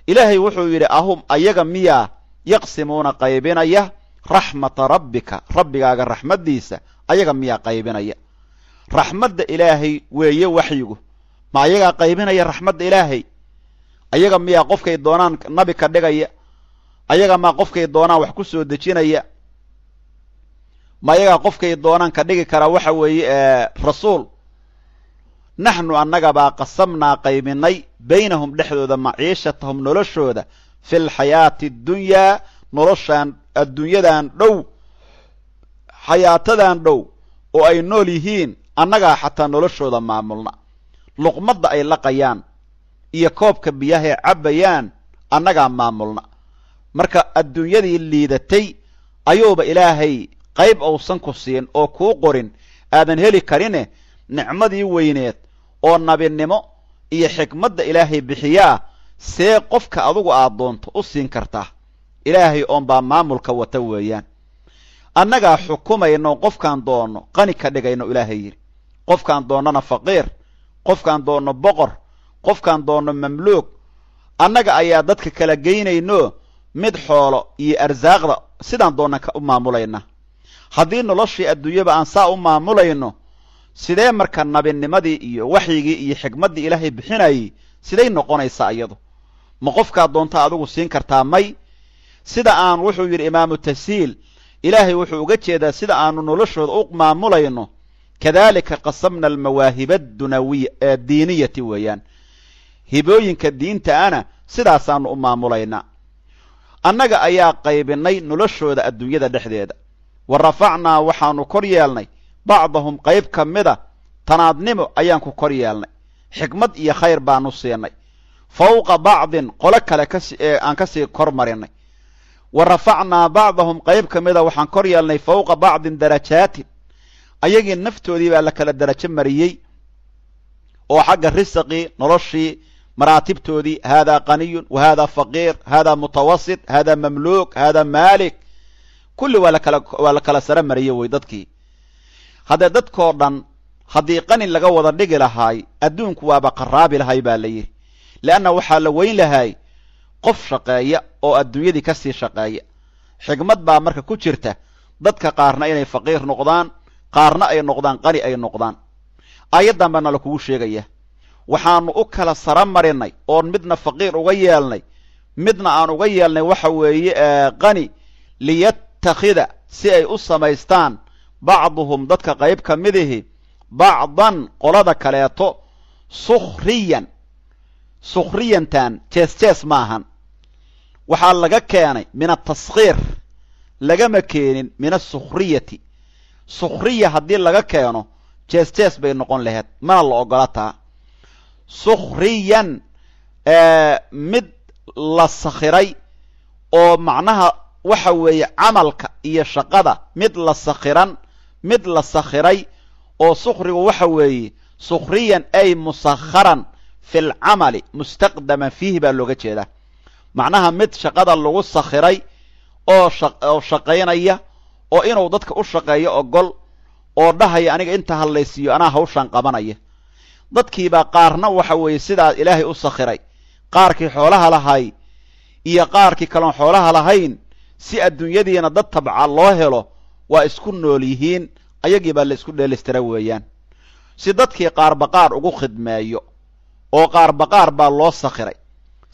ilaahay wuxuu yidhi ahum ayaga miyaa yaqsimuuna qaybinaya raxmata rabbika rabbigaaga raxmaddiisa ayaga miyaa qaybinaya raxmadda ilaahay weeye waxyigu ma ayagaa qaybinaya raxmadda ilaahay ayaga miyaa qofkay doonaan nabi ka dhigaya ayaga maa qofkay doonaan wax ku soo dejinaya ma ayagaa qofkay doonaan ka dhigi karaa waxa weeye rasuul naxnu annaga baa qasamnaa qaybinay baynahum dhexdooda maciishatahum noloshooda fi lxayaati addunyaa noloshaan adduunyadan dhow xayaatadan dhow oo ay nool yihiin annagaa xataa noloshooda maamulna luqmadda ay laqayaan iyo koobka biyahay cabbayaan annagaa maamulna marka adduunyadii liidatay ayuuba ilaahay qayb uusan ku siin oo kuu qorin aadan heli karine nicmadii weyneed oo nabinimo iyo xikmadda ilaahay bixiyaa see qofka adugu aad doonto u siin kartaa ilaahay oonbaa maamulka wata weeyaan annagaa xukumayno qofkaan doonno qani ka dhigayno ilaahay yidhi qofkaan doonnona faqiir qofkaan doonno boqor qofkaan doonno mamluuk annaga ayaa dadka kala geynayno mid xoolo iyo arsaaqda sidaan doonnan u maamulayna haddii noloshii adduunyaba aan saa u maamulayno sidee marka nabinimadii iyo waxyigii iyo xikmaddii ilaahay bixinayay siday noqonaysaa iyadu ma qofkaad doonta adigu siin kartaa may sida aan wuxuu yidhi imaamu tasiil ilaahay wuxuu uga jeedaa sida aanu noloshooda u maamulayno kadalika qasamna almawaahiba diiniyati weeyaan hibooyinka diinta ana sidaasaanu u maamulaynaa annaga ayaa qaybinay noloshooda adduunyada dhexdeeda wa rafacnaa waxaanu kor yeelnay bacdahum qayb ka mida tanaadnimo ayaan ku kor yeelnay xikmad iyo khayr baanu siinay fawqa bacdin qolo kale aan kasii kor marinay wa rafacnaa bacdahum qayb ka mida waxaan kor yeelnay fawqa bacdin darajaatin ayagii naftoodii baa la kala darajo mariyey oo xagga risaqii noloshii maraatibtoodii haadaa qaniyun wa haadaa faqiir haadaa mutawasit haadaa mamluuk haadaa maalik kulli waa la kala sara mariyey wey dadkii haddee dadkoo dhan haddii qani laga wada dhigi lahaay adduunku waaba qaraabi lahay baa la yidhi leanna waxaa la weyn lahay qof shaqeeya oo adduunyadii ka sii shaqeeya xikmad baa marka ku jirta dadka qaarna inay faqiir noqdaan qaarna ay noqdaan qani ay noqdaan aayaddan baana la kugu sheegaya waxaanu u kala sara marinay oon midna faqiir uga yeelnay midna aan uga yeelnay waxa weeye qani liyattakhida si ay u samaystaan bacduhum dadka qayb ka midihi bacdan qolada kaleeto sukhriyantan jees maahan waxaa laga keenay min ataskhiir lagama keenin min asukhriyati sukhriya haddii laga keeno jees bay noqon laheyd mana la ogola taa sukhriyan mid la sakhiray oo macnaha waxa weeye camalka iyo shaqada mid la sakhiray oo sukhrigu waxa weeye sukhriyan ay musakharan fi lcamali mustaqdaman fiihi baa looga jeedaa macnaha mid shaqada lagu sakhiray oo shaqaynaya oo inuu dadka u shaqeeyo ogol oo dhahaya aniga inta hadlaysiiyo anaa hawshaan qabanaya dadkiibaa qaarna waxa weeye sidaa ilaahay u sakhiray qaarkii xoolaha lahay iyo qaarkii kaloon xoolaha lahayn si adduunyadiina dad tabca loo helo waa isku nool yihiin ayagii baa la isku dheelistira weeyaan si dadkii qaarbaqaar ugu khidmeeyo oo qaarbaqaar baa loo sakhiray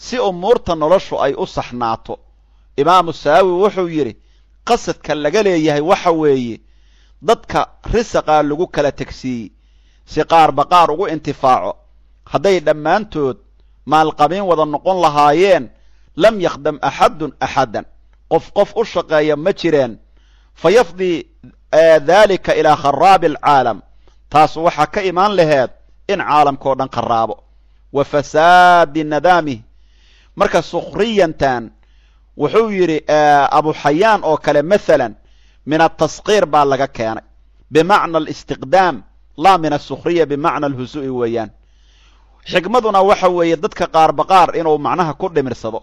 si umuurta noloshu ay u saxnaato imaamu saawi wuxuu yidhi qasadka laga leeyahay waxa weeye dadka risaqaa lagu kala tegsiiyey si qaarbaqaar ugu intifaaco hadday dhammaantood maalqabiin wada noqon lahaayeen lam yakhdam axadun axadan qof u shaqeeya ma jireen fa yafdii daalika ilaa kharaabi alcaalam taas waxaa ka imaan laheed in caalamkao dhan kharaabo wa fasaadi nadaamih marka sukhriyantan wuxuu yidhi abuxayaan oo kale maalan min ataskhiir baa laga keenay bimacna alistiqdaam laa min asukhriya bimacna alhusu'i weeyaan xikmaduna waxa weeye dadka qaarbaqaar inuu macnaha ku dhimirsado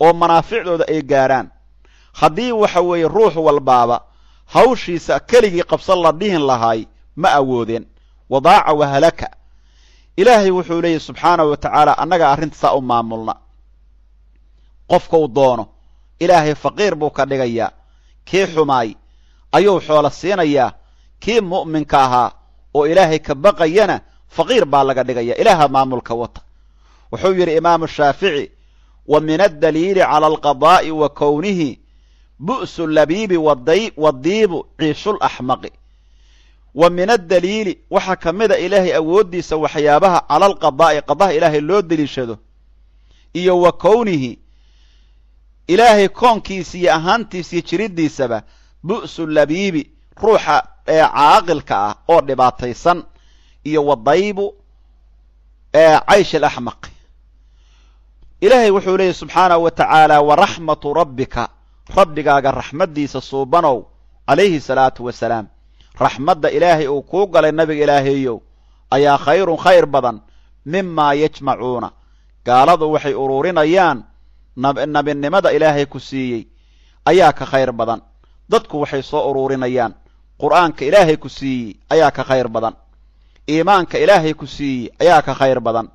oo manaaficdooda ay gaarhaan haddii waxa weeye ruux walbaaba hawshiisa keligii qabsan la dhihin lahaay ma awoodeen wadaaca wahalaka ilaahay wuxuu leeyahy subxaanahu wa tacaala annaga arrintasaa u maamulna qofkau doono ilaahay faqiir buu ka dhigayaa kii xumaay ayuu xoolo siinayaa kii mu'minka ahaa oo ilaahay ka baqayana faqiir baa laga dhigaya ilaaha maamulka wata wuxuu yidhi imaamu shaafici wa min addaliili cala alqadaa'i wa kownihi bu'su labiibi wadiibu ciishulaxmaqi wa min addaliili waxaa ka mida ilaahay awooddiisa waxyaabaha cala alqadaa'i qadaha ilaahay loo deliishado iyo wa kownihi ilaahay koonkiisa iyo ahaantiisa iyo jiriddiisaba bu'su labiibi ruuxa caaqilka ah oo dhibaataysan iyo wadaybu caysh alaxmaq ilaahay wuxuu leeyahy subxaanahu wa tacaala waraxmatu rabbika rabbigaaga raxmaddiisa suubanow calayhi salaatu wasalaam raxmadda ilaahay uu kuu galay nabiga ilaahaeyow ayaa khayrun khayr badan mimaa yajmacuuna gaaladu waxay uruurinayaan nabinimada ilaahay ku siiyey ayaa ka khayr badan dadku waxay soo uruurinayaan qur'aanka ilaahay ku siiyey ayaa ka khayr badan iimaanka ilaahay ku siiyey ayaa ka khayr badan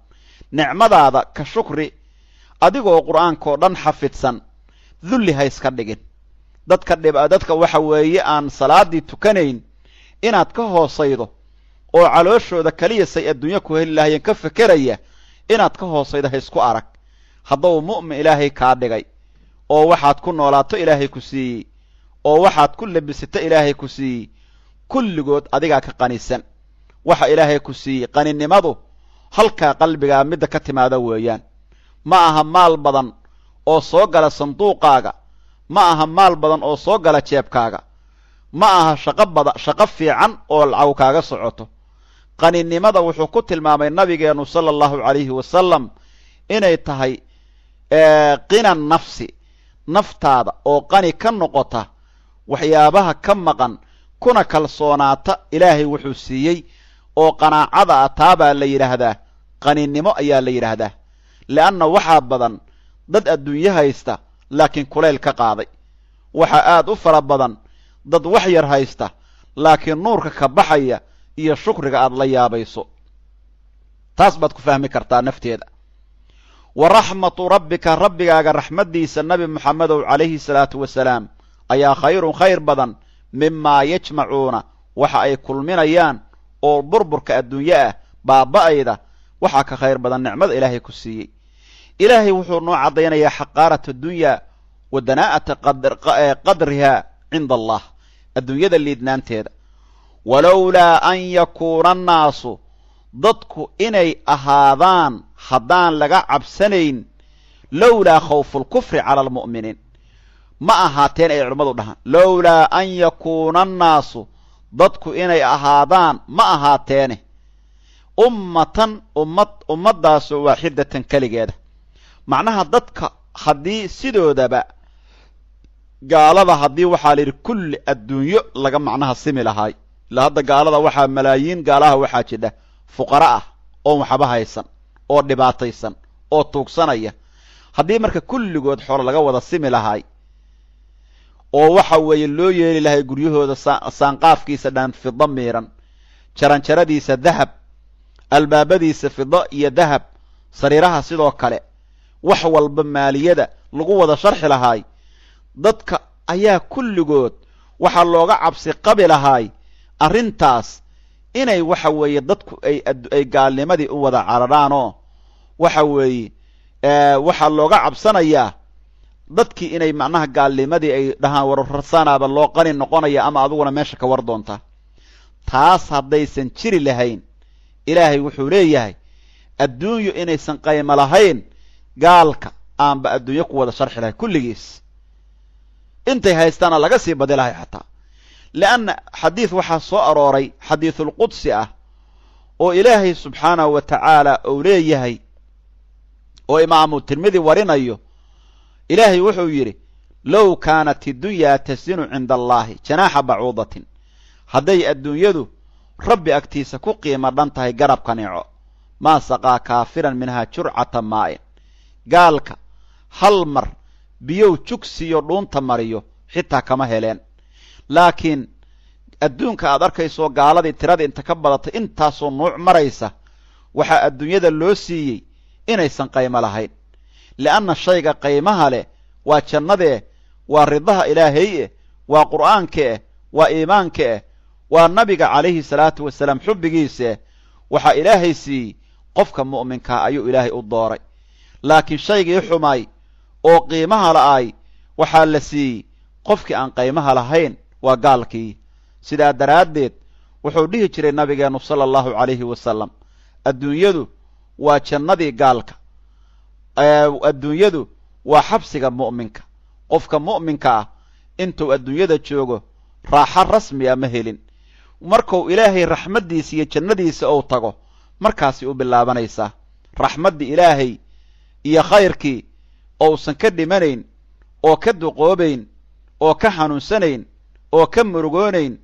nicmadaada ka shukri adigoo qur'aankoo dhan xafidsan dulli ha iska dhigin dadka waxa weeye aan salaaddii tukanayn inaad ka hoosaydo oo calooshooda keliya say adduunyo ku heli lahayeen ka fekeraya inaad ka hoosaydo ha isku arag hadduu mu'min ilaahay kaa dhigay oo waxaad ku noolaato ilaahay ku siiyey oo waxaad ku labisato ilaahay ku siiyey kulligood adigaa ka qanisan waxa ilaahay ku siiyey qaninimadu halkaa qalbigaa midda ka timaada weeyaan ma aha maal badan oo soo gala sanduuqaaga ma aha maal badan oo soo gala jeebkaaga ma aha shaqo fiican oo lacaw kaaga socoto qaninimada wuxuu ku tilmaamay nabigeennu sala allahu calayhi wasalam inay tahay qina nafsi naftaada oo qani ka noqota waxyaabaha ka maqan kuna kalsoonaata ilaahay wuxuu siiyey oo qanaacada ah taabaa la yidhaahdaa qaninimo ayaa la yidhaahdaa le'anna waxaa badan dad adduunyo haysta laakiin kulayl ka qaaday waxaa aad u fara badan dad wax yar haysta laakiin nuurka ka baxaya iyo shukriga aad la yaabayso taas baad ku fahmi kartaa nafteeda wa raxmatu rabbika rabbigaaga raxmaddiisa nabi moxamedow calayhi salaatu wasalaam ayaa khayrun khayr badan mimaa yajmacuuna waxa ay kulminayaan oo burburka adduunye ah baaba'ayda waxaa ka khayr badan nicmada ilaahay ku siiyey ilaahay wuxuu noo caddaynayaa xaqaarata dunyaa wa danaa'ata qadrihaa cinda allah adduunyada liidnaanteeda walowlaa an yakuuna annaasu dadku inay ahaadaan haddaan laga cabsanayn lowlaa khawfulkufri cala almu'miniin ma ahaateen ay culimmadu dhahaan lowlaa an yakuuna annaasu dadku inay ahaadaan ma ahaateene ummatan ummaddaasoo waaxidatan keligeeda macnaha dadka haddii sidoodaba gaalada haddii waxaa la yidhi kulli adduunyo laga macnaha simi lahaay ilaa hadda gaalada waxaa malaayiin gaalaha waxaa jidha fuqara ah oon waxba haysan oo dhibaataysan oo tuugsanaya haddii marka kulligood xoolo laga wada simi lahaay oo waxa weeye loo yeeli lahay guryahooda saanqaafkiisa dhan fido miiran jaranjaradiisa dahab albaabadiisa fido iyo dahab sariiraha sidoo kale wax walba maaliyada lagu wada sharxi lahaay dadka ayaa kulligood waxaa looga cabsi qabi lahaay arrintaas inay waxa weeye dadku ay gaalnimadii u wada cararaanoo waxa weeye waxaa looga cabsanayaa dadkii inay macnaha gaalnimadii ay dhahaan warrarsanaaba loo qani noqonaya ama adiguna meesha ka war doontaa taas haddaysan jiri lahayn ilaahay wuxuu leeyahay adduunyo inaysan qaymo lahayn gaalka aanba adduunyo ku wada sharxi lahay kulligiis intay haystaana laga sii badi lahay xataa leanna xadiid waxaa soo arooray xadiidulqudsi ah oo ilaahay subxaanahu wa tacaala uu leeyahay oo imaamu tirmidi warinayo ilaahay wuxuu yidhi low kaanat iddunyaa tasinu cinda allaahi janaaxa bacuudatin hadday adduunyadu rabbi agtiisa ku qiimo dhan tahay garab kaneeco maa saqaa kaafiran minhaa jurcata maa'in gaalka hal mar biyow jugsiyo dhuunta mariyo xitaa kama heleen laakiin adduunka aad arkayso gaaladii tiradii inta ka badatay intaasoo nuuc maraysa waxaa adduunyada loo siiyey inaysan qaymo lahayn li'anna shayga qaymaha leh waa jannadee waa ridaha ilaahay waa qur'aanka waa iimaanka waa nabiga calayhi salaatu wasalaam xubbigiisa waxaa ilaahay siiyey qofka mu'minkaa ayuu ilaahay u dooray laakiin shaygii xumaay oo qiimaha la'ay waxaa la siiyey qofkii aan qiimaha lahayn waa gaalkii sidaa daraaddeed wuxuu dhihi jiray nabigeennu sala allahu calayhi wasalam adduunyadu waa jannadii gaalka adduunyadu waa xabsiga mu'minka qofka mu'minka ah intuu adduunyada joogo raaxo rasmi ah ma helin markuu ilaahay raxmaddiisa iyo jannadiisa uu tago markaasi u bilaabanaysaa raxmaddii ilaahay iyo khayrkii ousan ka dhimanayn oo ka duqoobayn oo ka xanuunsanayn oo ka murugoonayn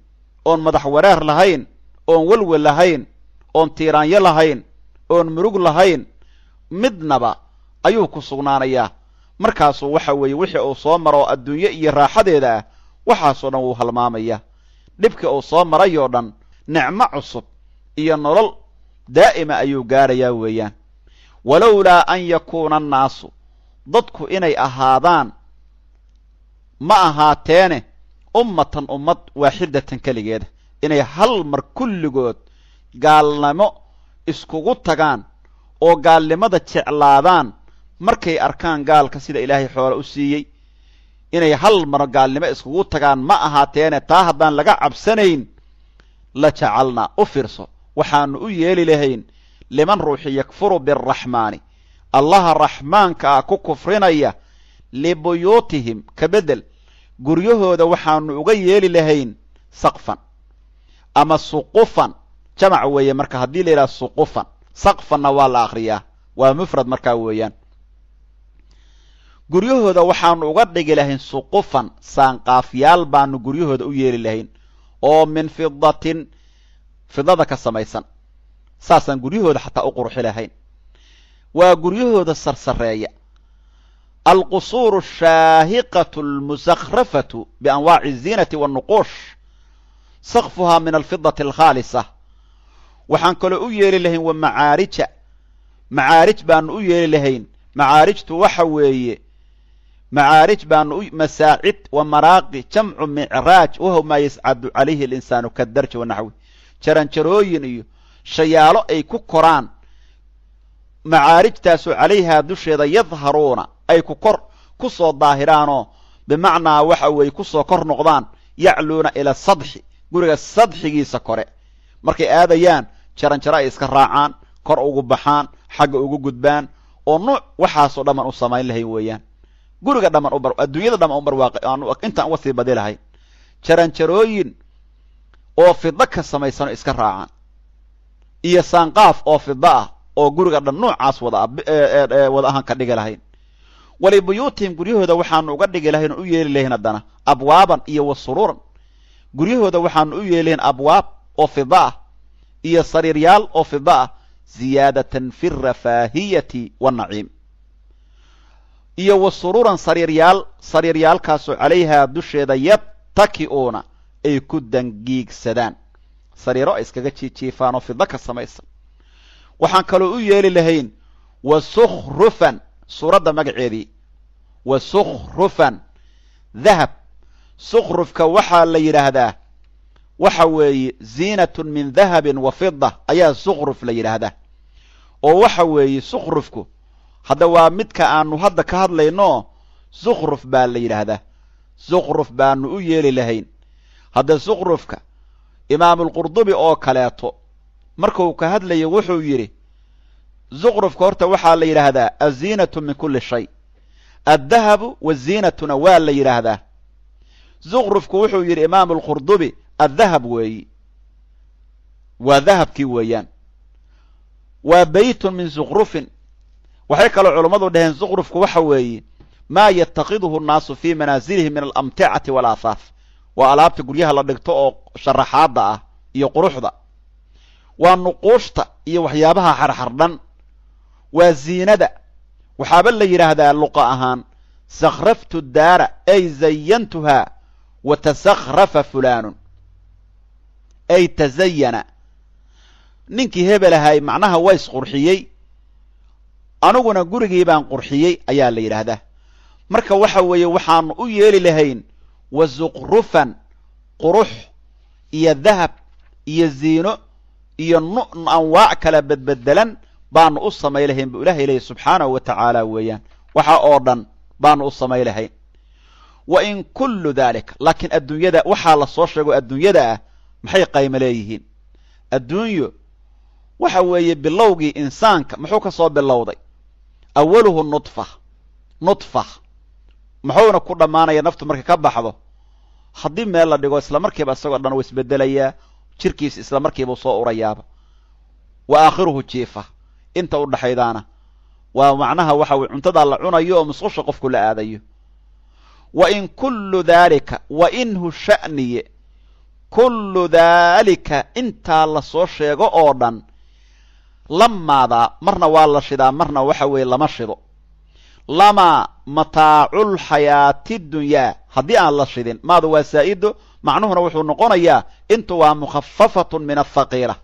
oon madax wareer lahayn oon welwel lahayn oon tiiraanyo lahayn oon murug lahayn midnaba ayuu ku sugnaanayaa markaasuu waxa weeye wixii uu soo maro adduunye iyo raaxadeeda ah waxaasoo dhan wuu halmaamaya dhibkii uu soo marayoo dhan nicmo cusub iyo nolol daa'ima ayuu gaarayaa weeyaan walowlaa an yakuuna annaasu dadku inay ahaadaan ma ahaateene ummatan ummad waaxidatan keligeeda inay hal mar kulligood gaalnimo iskugu tagaan oo gaalnimada jeclaadaan markay arkaan gaalka sida ilaahay xoolo u siiyey inay hal mar gaalnimo iskugu tagaan ma ahaateene taa haddaan laga cabsanayn la jacalnaa u fiirso waxaanu u yeeli lahayn liman ruuxi yakfuru biaraxmaani allaha raxmaanka ah ku kufrinaya libuyuutihim ka beddel guryahooda waxaanu uga yeeli lahayn saqfan ama suqufan jamac weeye marka haddii la yidhaha suqufan saqfanna waa la akhriyaa waa mufrad markaa weeyaan guryahooda waxaanu uga dhigi lahayn suqufan saanqaafyaal baanu guryahooda u yeeli lahayn oo min fidatin fidada ka samaysan saasaan guryahooda xataa u qurxi lahayn waa guryahooda sarsareeya alqusuuru ashaahiqatu almusakhrafatu bianwaaci الziinati wاnnuquush sakfuhaa min alfidati alkhaalisa waxaan kaloo u yeeli lahayn wa macaarija macaarij baanu u yeeli lahayn macaarijtu waxa weeye macaarij baanu masaacid wa maraaqi jamcu micraaj wahuwa maa yascadu calayhi alinsaanu kadarji wanaxwi jaranjarooyin iyo shayaalo ay ku koraan macaarijtaasoo calayhaa dusheeda yadharuuna ay ku soo daahiraanoo bimacnaa waxa weeye ku soo kor noqdaan yacluuna ila sadxi guriga sadxigiisa kore markay aadayaan jaranjaro ay iska raacaan kor ugu baxaan xagga ugu gudbaan oo nuuc waxaasoo dhamman u samayn lahayn weeyaan guriga dhamman adduunyada dhamman intaan uga sii badi lahayn jaranjarooyin oo fido ka samaysanoo iska raacaan iyo saanqaaf oo fido ah oo guriga dhan nuucaas wada ahaan ka dhigi lahayn walibuyuutihim guryahooda waxaanu uga dhigi lahayn oo u yeeli lahayn haddana abwaaban iyo wa suruuran guryahooda waxaanu u yeeli lahayn abwaab oo fido ah iyo sariiryaal oo fido ah ziyaadatan fi arafaahiyati waannaciim iyo wa suruuran sariiryaalkaasoo calayhaa dusheeda yattaki'uuna ay ku dangiigsadaan sariiro ay iskaga jiijiifaan oo fido ka samaysan waxaan kaloo u yeeli lahayn wa sukhrufan suuradda magaceedii wa sukhrufan dahab sukhrufka waxaa la yidhaahdaa waxa weeye ziinatun min dahabin wa fida ayaa sukhruf la yidhaahdaa oo waxa weeye sukhrufku hadda waa midka aanu hadda ka hadlayno sukhruf baa la yidhaahdaa sukhruf baanu u yeeli lahayn hadda sukhrufka imaamulqurdubi oo kaleeto markuu ka hadlayo wuxuu yidhi sukhrufka horta waxaa la yidhaahdaa aziinatu min kulli shay addahabu waziinatuna waa la yidhaahdaa sukhrufku wuxuu yidhi imaamulqurdubi addahab weeyi waa dahabkii weeyaan waa baytun min sukhrufin waxay kaloo culummadu dhaheen sukhrufku waxa weeye maa yattakiduhu nnaasu fii manaasilihim min alamticati waalaahaaf waa alaabta guryaha la dhigto oo sharaxaadda ah iyo quruxda waa nuquushta iyo waxyaabaha xarxardhan waa ziinada waxaaba la yidhaahdaa luqa ahaan sakhraftu daara ay zayantuhaa wa tasakhrafa fulaanun ay tazayana ninkii hebel ahay macnaha waa isqurxiyey aniguna gurigii baan qurxiyey ayaa la yidhaahdaa marka waxa weeye waxaanu u yeeli lahayn wa sukrufan qurux iyo dahab iyo ziino iyo anwaac kala bedbedelan baanu u samay lahayn buu ilaahay leeyahy subxaanahu wa tacaala weeyaan waxa oo dhan baanu u samay lahayn wa in kullu daalika laakiin adduunyada waxaa la soo sheego adduunyada ah maxay qaymo leeyihiin adduunyo waxa weeye bilowgii insaanka muxuu ka soo bilowday awaluhu nudfa muxuuna ku dhammaanaya naftu markay ka baxdo haddii meel la dhigo isla markiiba isagoo dhan uu isbedelayaa jirkiisa isla markiiba u soo urayaaba wa aakhiruhu jiifa inta u dhaxaydaana waa macnaha waxa weye cuntadaa la cunayo oo musqusha qofku la aadayo wa in kullu daalika wa inhu sha'niye kullu daalika intaa la soo sheego oo dhan lamaadaa marna waa la shidaa marna waxa weeye lama shido lamaa mataaculxayaati dunyaa haddii aan la shidin maadu waa saa'ido macnuhuna wuxuu noqonayaa intu waa mukhafafatun min athaqiila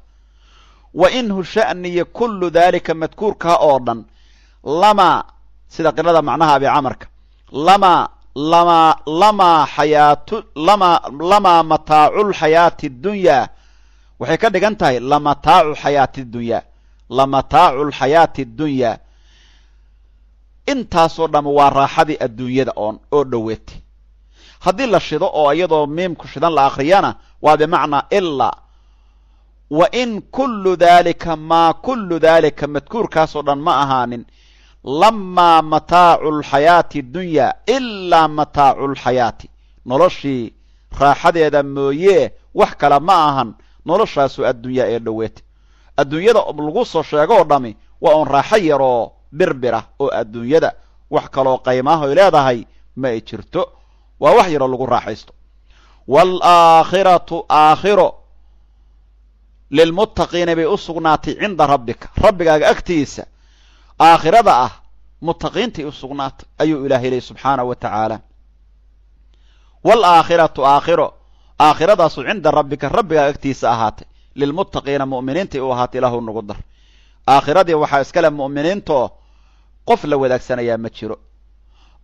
wa inhu sha'niya kullu daalika madkuurkaa oo dhan lamaa sida qirada macnaha abi camarka lamaa mataaculxayaati dunyaa waxay ka dhigan tahay lamataacu xayaati dunyaa lamataacu lxayaati dunyaa intaasoo dham waa raaxadii adduunyada oo dhoweetay haddii la shido oo iyadoo miimku shidan la akhriyana waa bimacnaa ilaa wa in kullu daalika maa kullu daalika madkuurkaasoo dhan ma ahaanin lamaa mataacu lxayaati dunyaa ilaa mataacu lxayaati noloshii raaxadeeda mooyee wax kale ma ahan noloshaasu adduunyaa ee dhoweetay adduunyada lagu soo sheegoo dhami waa un raaxo yaroo birbira oo adduunyada wax kaloo qaymahoy leedahay ma ay jirto waa wax yaroo lagu raaxaysto waalaakhiratu aakhiro lilmuttaqiina bay u sugnaatay cinda rabbika rabbigaaga agtiisa aakhirada ah muttaqiintay u sugnaatay ayuu ilaahay leey subxaanahu wa tacaala waalaakhiratu aakhiro aakhiradaasuu cinda rabbika rabbigaaga agtiisa ahaatay lilmuttaqiina mu'miniintay u ahaatay ilaahu nagu dar aakhiradii waxaa iskale mu'miniintoo qof la wadaagsanaya ma jiro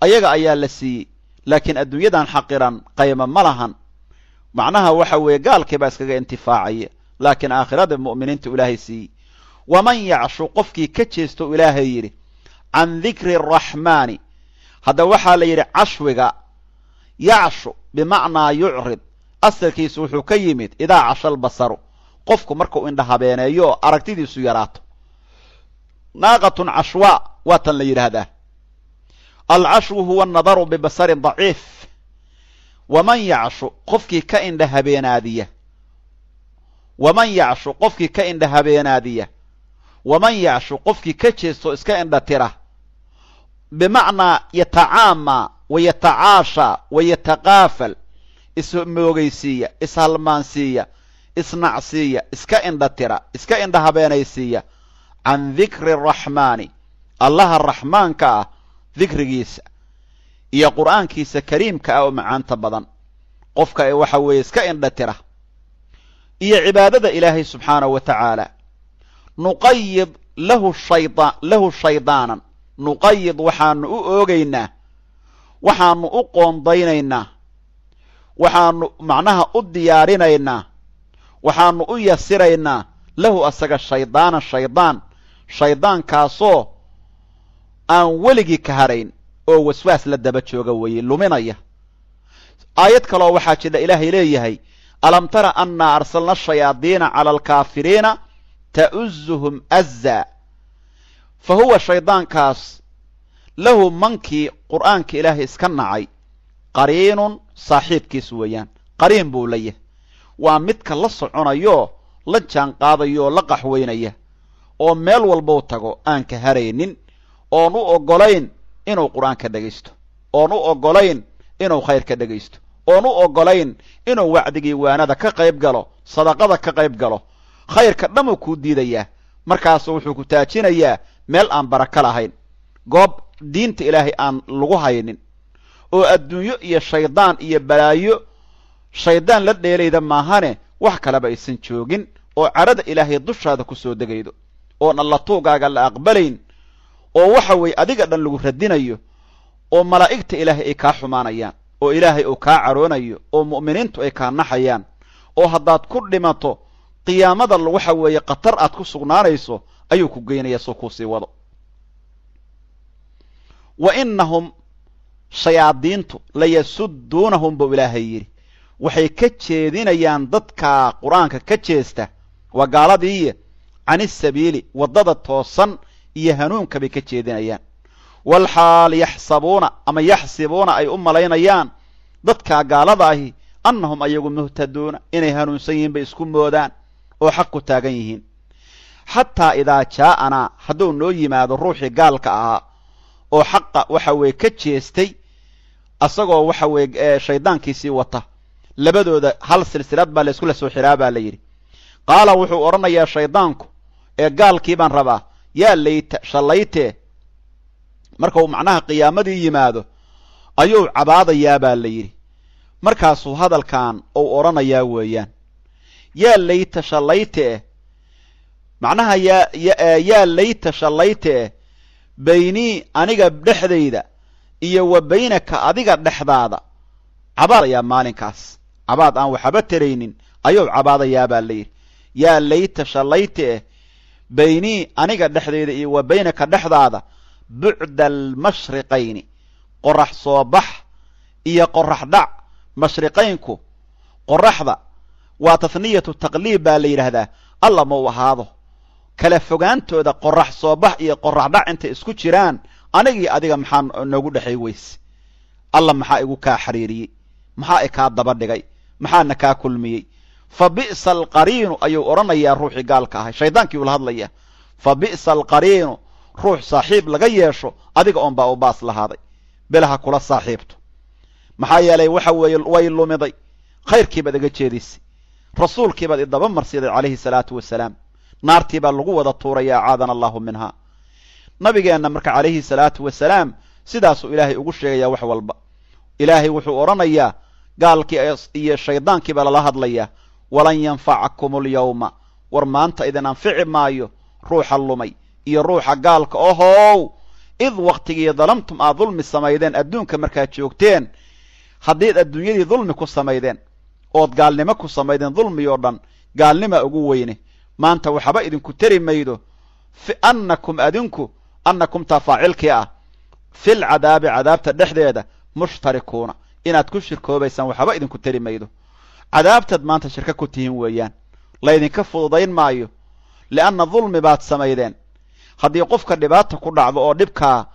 ayaga ayaa la siiyey laakiin adduunyadan xaqiran qayma ma lahan macnaha waxa weeye gaalkii baa iskaga intifaacaya laakiin aakhirada mu'miniinta ilaahay siiyey waman yacshu qofkii ka jeesto ilaahay yidhi can dikri araxmaani hadda waxaa la yidhi cashwiga yacshu bimacnaa yucrid asalkiisu wuxuu ka yimid idaa casha albasaru qofku markuu indha habeeneeyo aragtidiisu yaraato naaqatun cashwaa waa tan la yidhaahdaa alcashwu huwa annadaru bibasarin daciif waman yacshu qofkii ka indha habeenaadiya waman yacshu qofkii ka indha habeenaadiya waman yacshu qofkii ka jeesto iska indha tira bimacnaa yatacaamaa wayatacaashaa wayataqaafal ismoogaysiiya ishalmaansiiya isnacsiiya iska indha tira iska indha habeenaysiiya can dikri araxmaani allaha raxmaanka ah dikrigiisa iyo qur'aankiisa kariimka ah oo macaanta badan qofka waxa weeye iska indha tira iyo cibaadada ilaahay subxaanahu wa tacaala nuqayid lahu shaydaanan nuqayid waxaanu u oogaynaa waxaanu u qoondaynaynaa waxaanu macnaha u diyaarinaynaa waxaanu u yasiraynaa lahu asaga shaydaan shaydaankaasoo aan weligii ka harayn oo waswaas la daba jooga weeye luminaya aayad kaloo waxaa jira ilaahay leeyahay alam tara annaa arsalna ashayaadiina cala alkaafiriina ta'uzuhum azza fa huwa shaydaankaas lahu mankii qur'aanka ilaahay iska nacay qariinun saaxiibkiis weeyaan qariin buu leeyahay waa midka la soconayo la jaan qaadayo la qaxweynaya oo meel walbou tago aan ka haraynin oon u oggolayn inuu qur'aanka dhegaysto oon u oggolayn inuu khayr ka dhegaysto oon u oggolayn inuu wacdigii waanada ka qayb galo sadaqada ka qayb galo khayrka dhamuu kuu diidayaa markaasu wuxuu ku taajinayaa meel aan baraka lahayn goob diinta ilaahay aan lagu haynin oo adduunyo iyo shaydaan iyo balaayo shaydaan la dheelayda maahane wax kaleba aysan joogin oo cadhada ilaahay dushaada ku soo degaydo oon alla tuugaaga la aqbalayn oo waxa weeye adiga dhan lagu radinayo oo malaa'igta ilaahay ay kaa xumaanayaan oo ilaahay uu kaa caroonayo oo mu'miniintu ay kaa naxayaan oo haddaad ku dhimato qiyaamada waxa weeye khatar aad ku sugnaanayso ayuu ku geynaya soo kuu sii wado. wa innahum shayaadiintu layasudduunahum buu ilaahay yidhi, waxay ka jeedinayaan dadka qur-aanka ka jeesta waa gaaladiiye canisabiili waddada toosan iyo hanuunka bay ka jeedinayaan. walxaal yaxsabuuna ama yaxsibuuna ay u malaynayaan dadkaa gaalada ahi annahum ayagu muhtaduuna inay hanuunsan yihiin bay isku moodaan oo xaq ku taagan yihiin. xataa idaa jaa'anaa hadduu noo yimaado ruuxii gaalka ahaa oo xaqa waxa weeye ka jeestay asagoo waxa weeye shaydaankiisii wata, labadooda hal silsilad baa layskula soo xiraa baa la yidhi. qaala wuxuu odhanayaa shaydaanku ee gaalkii baan rabaa yaa layta shallaytee, markau macnaha qiyaamadii yimaado ayuu cabaadayaa baa la yidhi. markaasuu hadalkan uu odhanayaa weeyaan yaa layta shallaytee, macnaha yaa layta shallaytee baynii aniga dhexdayda iyo wa baynaka adiga dhexdaada. cabaadayaa maalinkaas, cabaad aan waxaba taraynin ayuu cabaadayaa baa la yidhi. yaa layta shallaytee baynii aniga dhexdayda iyo wa baynaka dhexdaada bucda almashriqayni, qorax soo bax iyo qorax dhac. mashriqaynku qoraxda waa tasniyatu taqliib baa la yidhaahdaa, alla ma u ahaado kala fogaantooda qorax soo bax iyo qorax dhac intay isku jiraan anigii adiga maxaa noogu dhexay weyse? alla maxaa igu kaa xariiriyey? maxaa i kaa daba dhigay? maxaana kaa kulmiyey? fa bi'sa alqariinu ayuu odhanayaa ruuxii gaalka ahay, shaydaankii ula hadlaya. fa bi'sa alqariinu, ruux saaxiib laga yeesho adiga oon baa u baas lahaaday, belaha kula saaxiibto. maxaa yeelay waxa weeye way lumiday, khayrkii baad iga jeedisay, rasuulkii baad idaba marsiday calayhi salaatu wasalaam, naartii baa lagu wada tuuraya acaadana allahu minhaa. nabigeenna marka calayhi salaatu wasalaam sidaasuu ilaahay ugu sheegayaa wax walba. ilaahay wuxuu odhanayaa gaalkii iyo shaydaankii baa lala hadlayaa walan yanfacakum alyawma, war maanta idin anfici maayo ruuxa lumay iyo ruuxa gaalka ohow id waktigii dalamtum aad dulmi samaydeen adduunka markaad joogteen. haddiid adduunyadii dulmi ku samaydeen ood gaalnimo ku samaydeen, dulmi oo dhan gaalnima ugu weyne, maanta waxba idinku tari maydo. annakum adinku, annakum taa faacilkii ah, fil cadaabi cadaabta dhexdeeda mushtarikuuna, inaad ku shirkoobaysaan waxba idinku tari maydo. cadaabtaad maanta shirka ku tihiin weeyaan, laydinka fududayn maayo, li'anna dulmi baad samaydeen. haddii qofka dhibaata ku dhacdo oo dhibkaa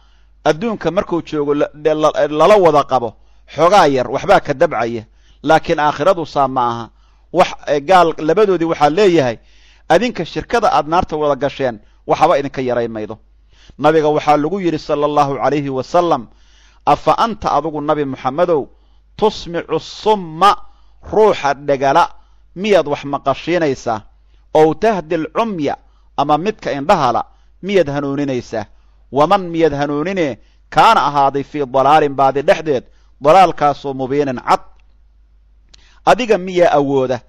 adduunka markuu joogo lala wada qabo, xoogaa yar waxbaa ka dabcaya, laakiin aakhiradu saa ma aha. wax gaal labadoodii waxaa leeyahay adinka shirkada aad naarta wada gasheen waxba idinka yaray maydo. nabiga waxaa lagu yidhi sala allahu calayhi wasalam, afa anta adigu nabi muxammedow tusmicu summa, ruuxa dhegala miyaad wax maqashiinaysaa? ow tahdi alcumya, ama midka indhahala miyaad hanuuninaysaa? waman miyaad hanuuninee kaana ahaaday fii dalaalin baadi dhexdeed, dalaalkaasoo mubiinin cad. adiga miyaa awooda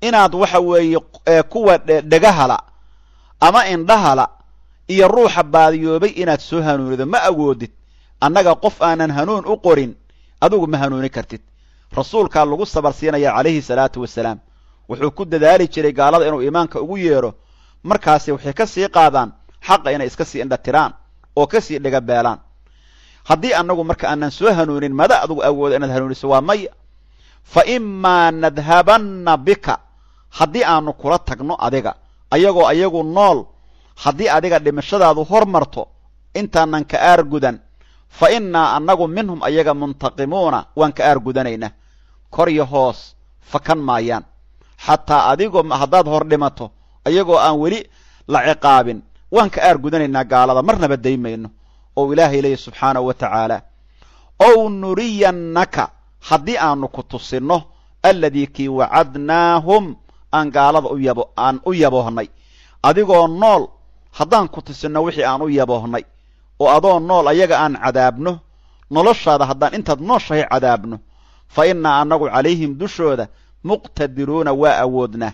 inaad waxa weeye kuwa dhegahala ama indhahala iyo ruuxa baadiyoobay inaad soo hanuunido? ma awoodid. annaga qof aanan hanuun u qorin adigu ma hanuuni kartid. rasuulkaa lagu sabar siinaya calayhi salaatu wasalaam. wuxuu ku dadaali jiray gaalada inuu iimaanka ugu yeedho, markaasi waxay ka sii qaadaan xaqa inay iska sii indhatiraan oo ka sii dhegabeelaan. haddii annagu marka aanan soo hanuunin, mada adugu awooda inaad hanuuniso? waa maya. fa imaa nadhabanna bika, haddii aanu kula tagno adiga ayagoo ayagu nool, haddii adiga dhimashadaadu hor marto intaanan ka aargudan, fa innaa annagu minhum ayaga muntaqimuuna, waan ka aargudanaynaa. kor iyo hoos fakan maayaan. xataa adigoo haddaad hor dhimato ayagoo aan weli la ciqaabin, waan ka aargudanaynaa gaalada, marnaba daymayno. oo ilaahay leeyahy subxaanahu wa tacaala, ow nuriyannaka, haddii aanu ku tusinno alladii kii wacadnaahum aan gaalada aan u yaboohnay. adigoo nool haddaan ku tusinno wixii aan u yaboohnay, oo adoo nool ayaga aan cadaabno, noloshaada haddaan intaad nooshahay cadaabno, fa innaa annagu calayhim dushooda muqtadiruuna waa awoodnaa,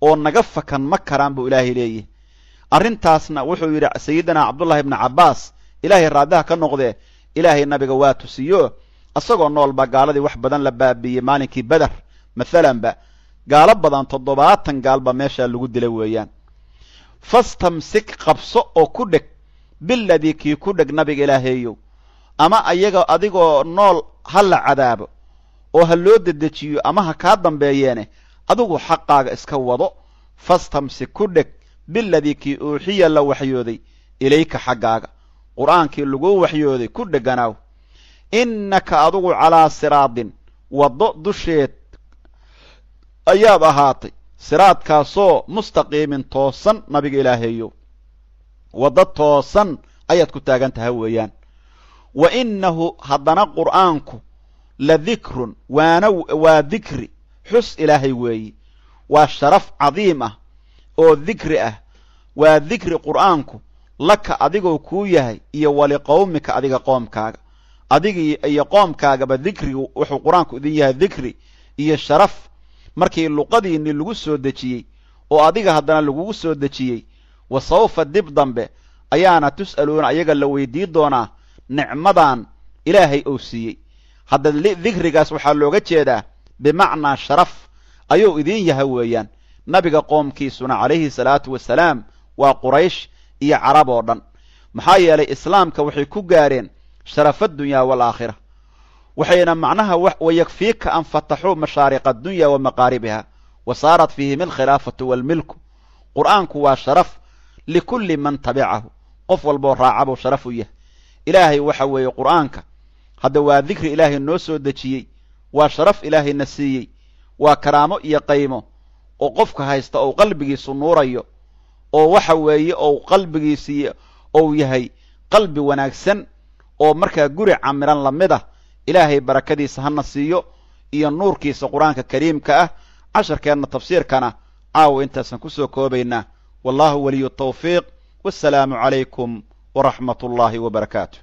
oo naga fakan ma karaan buu ilaahay leeyahy. arrintaasna wuxuu yidhi sayidinaa cabdullahi ibni cabbaas, ilaahay raadaha ka noqdee, ilaahay nabiga waa tusiyo isagoo nool baa gaaladii wax badan la baabiiyey maalinkii beder maalanba. gaalo badan 70 gaalba meesha lagu dilay weeyaan fastamsik qabso oo ku dhig billadii kii ku dhig nabiga ilaahayow ama ayaga adigoo nool hala cadaabo oo ha loo dedejiyo ama ha kaa dambeeyeene adigu xaqaaga iska wado fastamsik ku dhig billadii kii uuxiya la waxyooday ilayka xaggaaga qur'aankii lagu waxyooday ku dheganaaw innaka adigu calaa siraadin waddo dusheed ayaad ahaatay siraadkaasoo mustaqiimin toosan nabiga ilaahayow waddo toosan ayaad ku taagan tahay weeyaan wa innahu haddana qur'aanku la dikrun waa dikri xus ilaahay weeyi waa sharaf cadiim ah oo dikri ah waa dikri qur'aanku laka adigoo kuu yahay iyo waliqowmika adiga qoomkaaga adigii iyo qoomkaagaba dikrigu wuxuu qur'aanku idin yahay dikri iyo sharaf markii luqadiinni lagu soo dejiyey oo adiga haddana lagugu soo dejiyey wa sawfa dib dambe ayaana tus'aluuna ayaga la weydii doonaa nicmadan ilaahay ou siiyey hadda dikrigaas waxaa looga jeedaa bimacnaa sharaf ayuu idin yahay weeyaan nabiga qoomkiisuna calayhi salaatu wasalaam waa quraysh iyo carab oo dhan maxaa yeelay islaamka waxay ku gaareen sharafa adunyaa waalaakhira waxayna macnaha wayakfiika an fataxuu mashaariqa addunya wa maqaaribiha wa saarat fiihim alkhilaafatu waalmilku qur'aanku waa sharaf likulli man tabicahu qof walboo raaca buu sharaf u yahay ilaahay waxa weeye qur'aanka hadda waa dikri ilaahay noo soo dejiyey waa sharaf ilaahayna siiyey waa karaamo iyo qaymo oo qofka haysta ou qalbigiisu nuurayo oo waxa weeye ou qalbigiisii ou yahay qalbi wanaagsan oo markaa guri camiran lamid ah ilaahay barakadiisa hana siiyo iyo nuurkiisa qur'aanka kariimka ah casharkeenna tafsiirkana caawa intaasan ku soo koobaynaa wallahu waliyu tawfiiq wassalaamu calaykum waraxmat ullaahi wabarakaatu